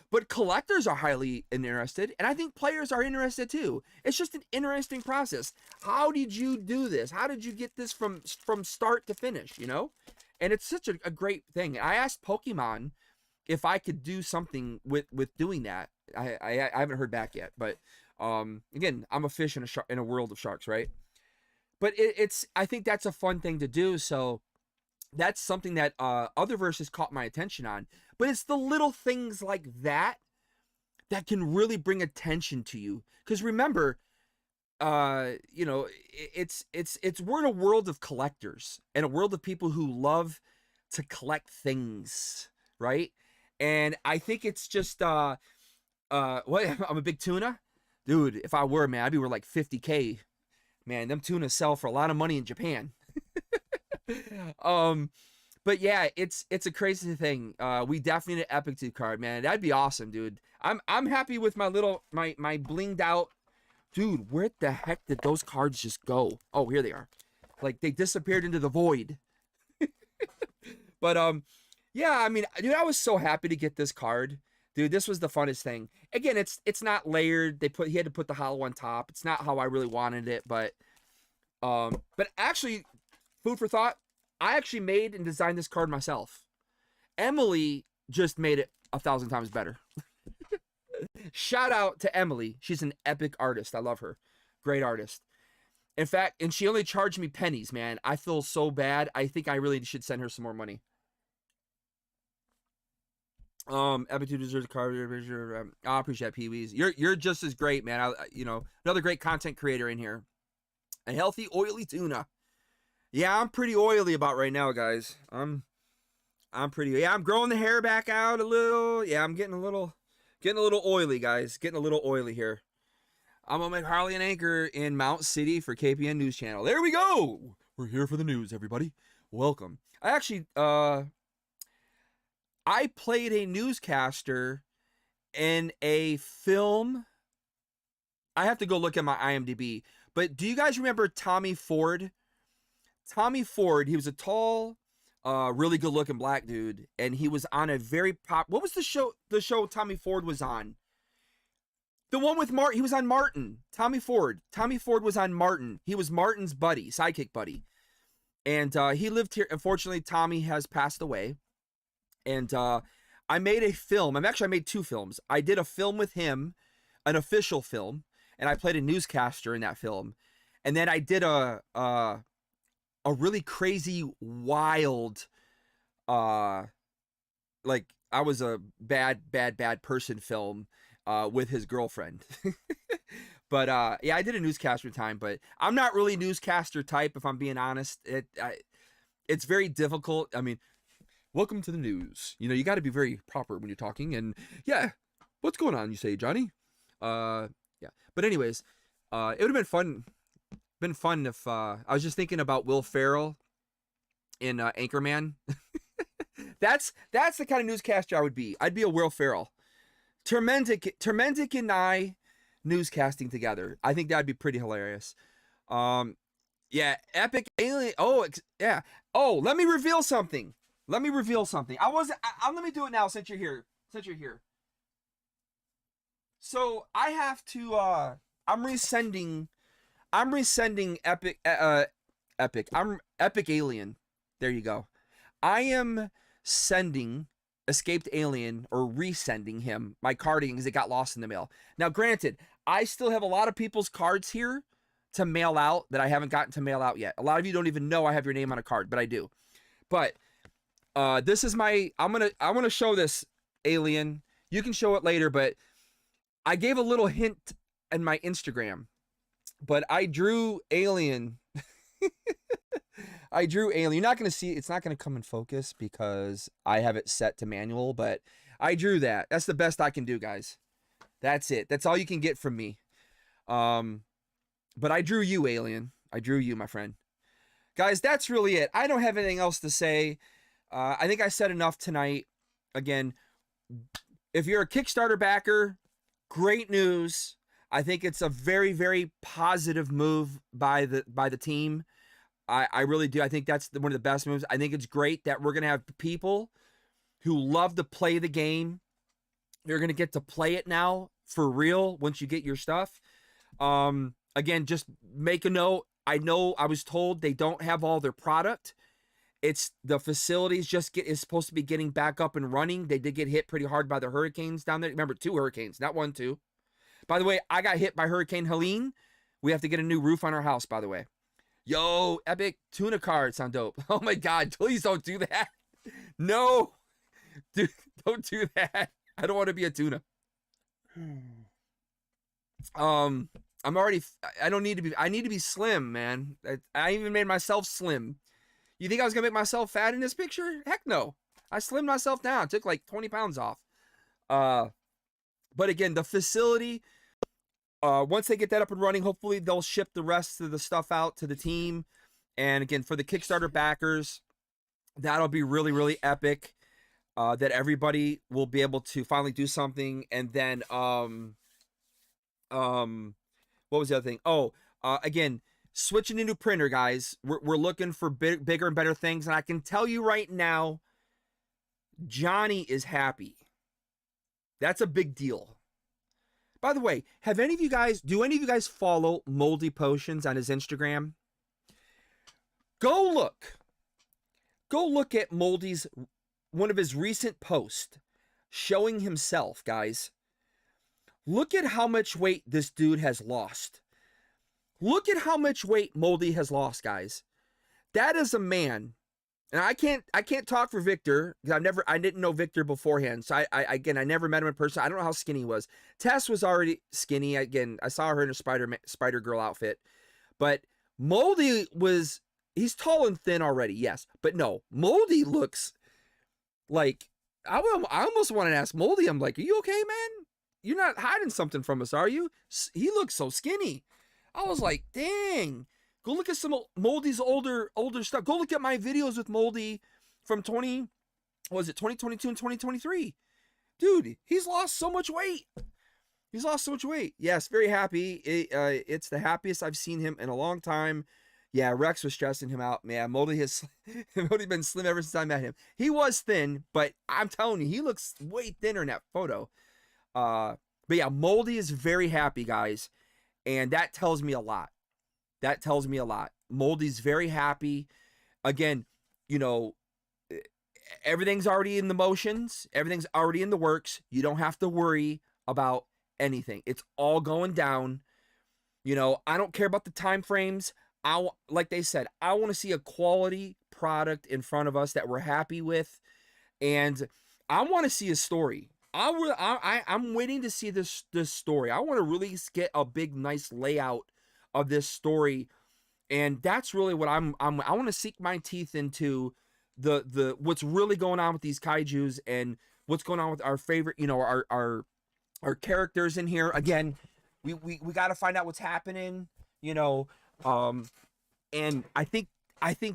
But collectors are highly interested, and I think players are interested too. It's just an interesting process. How did you do this? How did you get this from start to finish, you know? And it's such a great thing. I asked Pokemon if I could do something with doing that. I haven't heard back yet, but again, I'm a fish in a world of sharks, right? But I think that's a fun thing to do, so that's something that other verses caught my attention on. But it's the little things like that that can really bring attention to you. Because remember, you know, we're in a world of collectors and a world of people who love to collect things, right? And I think it's just what I'm a big tuna dude. If I were, man, I'd be worth like 50K. Man, them tunas sell for a lot of money in Japan. But yeah, it's a crazy thing. We definitely need an EpicTube card, man. That'd be awesome, dude. I'm happy with my little my blinged out. Dude, where the heck did those cards just go? Oh, here they are. Like they disappeared into the void. But yeah, I mean, dude, I was so happy to get this card. Dude, this was the funnest thing. Again, it's not layered. He had to put the hollow on top. It's not how I really wanted it, but actually, food for thought, I actually made and designed this card myself. Emily just made it 1,000 times better. Shout out to Emily. She's an epic artist. I love her. Great artist. In fact, and she only charged me pennies, man. I feel so bad. I think I really should send her some more money. EpicTube deserves a card. I appreciate Pee-wees. You're just as great, man. You know, another great content creator in here. A healthy, oily tuna. Yeah, I'm pretty oily about right now, guys. I'm growing the hair back out a little. Yeah, I'm getting a little oily, guys. Getting a little oily here. I'm gonna make Harley an anchor in Mount City for KPN News Channel. There we go. We're here for the news, everybody. Welcome. I actually, I played a newscaster in a film. I have to go look at my IMDb. But do you guys remember Tommy Ford? Tommy Ford, he was a tall, really good-looking black dude, and he was on a very what was the show Tommy Ford was on? The one with Martin. He was on Martin. Tommy Ford. Tommy Ford was on Martin. He was Martin's buddy, sidekick buddy. And he lived here. Unfortunately, Tommy has passed away. And I made a film. I made 2 films. I did a film with him, an official film, and I played a newscaster in that film. And then I did a really crazy, wild, like I was a bad person film with his girlfriend. But yeah, I did a newscaster time, but I'm not really a newscaster type, if I'm being honest. It's very difficult. I mean, welcome to the news. You know, you got to be very proper when you're talking. And yeah, what's going on, you say, Johnny? Yeah. But anyways, it would have been fun. Been fun if I was just thinking about Will Ferrell in Anchorman. That's the kind of newscaster I would be. I'd be a Will Ferrell. Termendic and I newscasting together. I think that'd be pretty hilarious. Yeah, Epic Alien. Oh, yeah. Oh, let me reveal something. Let me reveal something. Let me do it now since you're here. So I have to. I'm resending Epic. Epic. I'm Epic Alien. There you go. I am sending Escaped Alien, or resending him my carding because it got lost in the mail. Now, granted, I still have a lot of people's cards here to mail out that I haven't gotten to mail out yet. A lot of you don't even know I have your name on a card, but I do. But this is my. I want to show this, Alien. You can show it later, but I gave a little hint in my Instagram. But I drew Alien. I drew Alien. You're not going to see it's not going to come in focus because I have it set to manual, but I drew that. That's the best I can do, guys. That's it. That's all you can get from me. But I drew you, Alien. I drew you, my friend. Guys, that's really it. I don't have anything else to say. I think I said enough tonight. Again, if you're a Kickstarter backer, great news. I think it's a very, very positive move by the team. I really do. I think that's one of the best moves. I think it's great that we're going to have people who love to play the game. You're going to get to play it now for real once you get your stuff. Again, just make a note. I know I was told they don't have all their product. It's the facilities is supposed to be getting back up and running. They did get hit pretty hard by the hurricanes down there. Remember, 2 hurricanes, not 1, 2. By the way, I got hit by Hurricane Helene. We have to get a new roof on our house, by the way. Yo, Epic tuna cards sound dope. Oh my God, please don't do that. No, dude, don't do that. I don't want to be a tuna. I don't need to be, I need to be slim, man. I even made myself slim. You think I was gonna make myself fat in this picture? Heck no. I slimmed myself down, took like 20 pounds off. But again, the facility, once they get that up and running, hopefully they'll ship the rest of the stuff out to the team. And again, for the Kickstarter backers, that'll be really, really epic. That everybody will be able to finally do something. And then, what was the other thing? Oh, again, switching into printer, guys. We're looking for bigger and better things. And I can tell you right now, Johnny is happy. That's a big deal. By the way, do any of you guys follow Moldy Potions on his Instagram? Go look at Moldy's, one of his recent posts showing himself, guys. Look at how much weight this dude has lost. Look at how much weight Moldy has lost, guys. That is a man. And I can't talk for Victor because I didn't know Victor beforehand. So I never met him in person. I don't know how skinny he was. Tess was already skinny. Again, I saw her in a Spider Girl outfit. But Moldy he's tall and thin already, yes. But no, Moldy looks like, I almost want to ask Moldy, I'm like, are you okay, man? You're not hiding something from us, are you? He looks so skinny. I was like, dang. Go look at some Moldy's older stuff. Go look at my videos with Moldy from 2022 and 2023. Dude, he's lost so much weight. Yes, very happy. It's the happiest I've seen him in a long time. Yeah, Rex was stressing him out, man. Moldy's been slim ever since I met him. He was thin, but I'm telling you, he looks way thinner in that photo. But yeah, Moldy is very happy, guys. And that tells me a lot. Moldy's very happy. Again, everything's already in the motions. Everything's already in the works. You don't have to worry about anything. It's all going down. I don't care about the time frames. Like they said, I want to see a quality product in front of us that we're happy with. And I want to see a story. I'm waiting to see this story. I want to really get a big, nice layout of this story, and that's really what I want to sink my teeth into the what's really going on with these kaijus and what's going on with our favorite, our characters in here. Again, we got to find out what's happening, and I think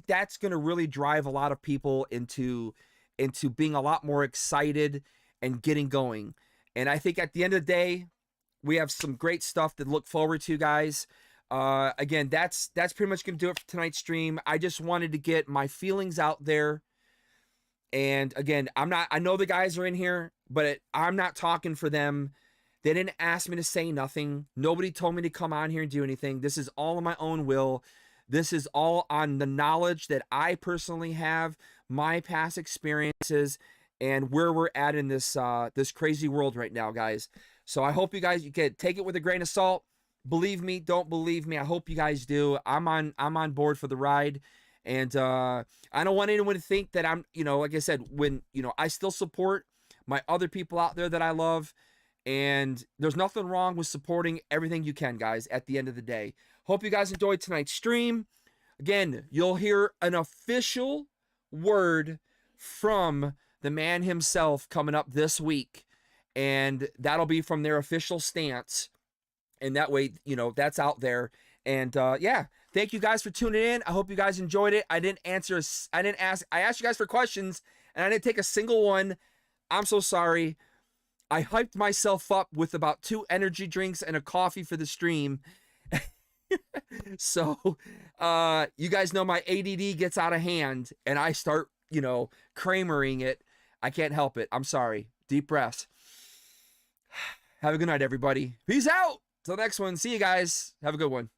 that's going to really drive a lot of people into being a lot more excited and getting going. And I think at the end of the day, We have some great stuff to look forward to, guys. Again, that's pretty much going to do it for tonight's stream. I just wanted to get my feelings out there. And again, I know the guys are in here, but I'm not talking for them. They didn't ask me to say nothing. Nobody told me to come on here and do anything. This is all on my own will. This is all on the knowledge that I personally have, my past experiences, and where we're at in this this crazy world right now, guys. So I hope you guys can take it with a grain of salt. Believe me, don't believe me. I hope you guys do. I'm on board for the ride. And I don't want anyone to think that I'm, like I said, when, I still support my other people out there that I love. And there's nothing wrong with supporting everything you can, guys, at the end of the day. Hope you guys enjoyed tonight's stream. Again, you'll hear an official word from the man himself coming up this week. And that'll be from their official stance. And that way, that's out there. And yeah, thank you guys for tuning in. I hope you guys enjoyed it. I asked you guys for questions and I didn't take a single one. I'm so sorry. I hyped myself up with about 2 energy drinks and a coffee for the stream. So you guys know my ADD gets out of hand and I start, Kramering it. I can't help it. I'm sorry. Deep breaths. Have a good night, everybody. Peace out. Till next one. See you guys. Have a good one.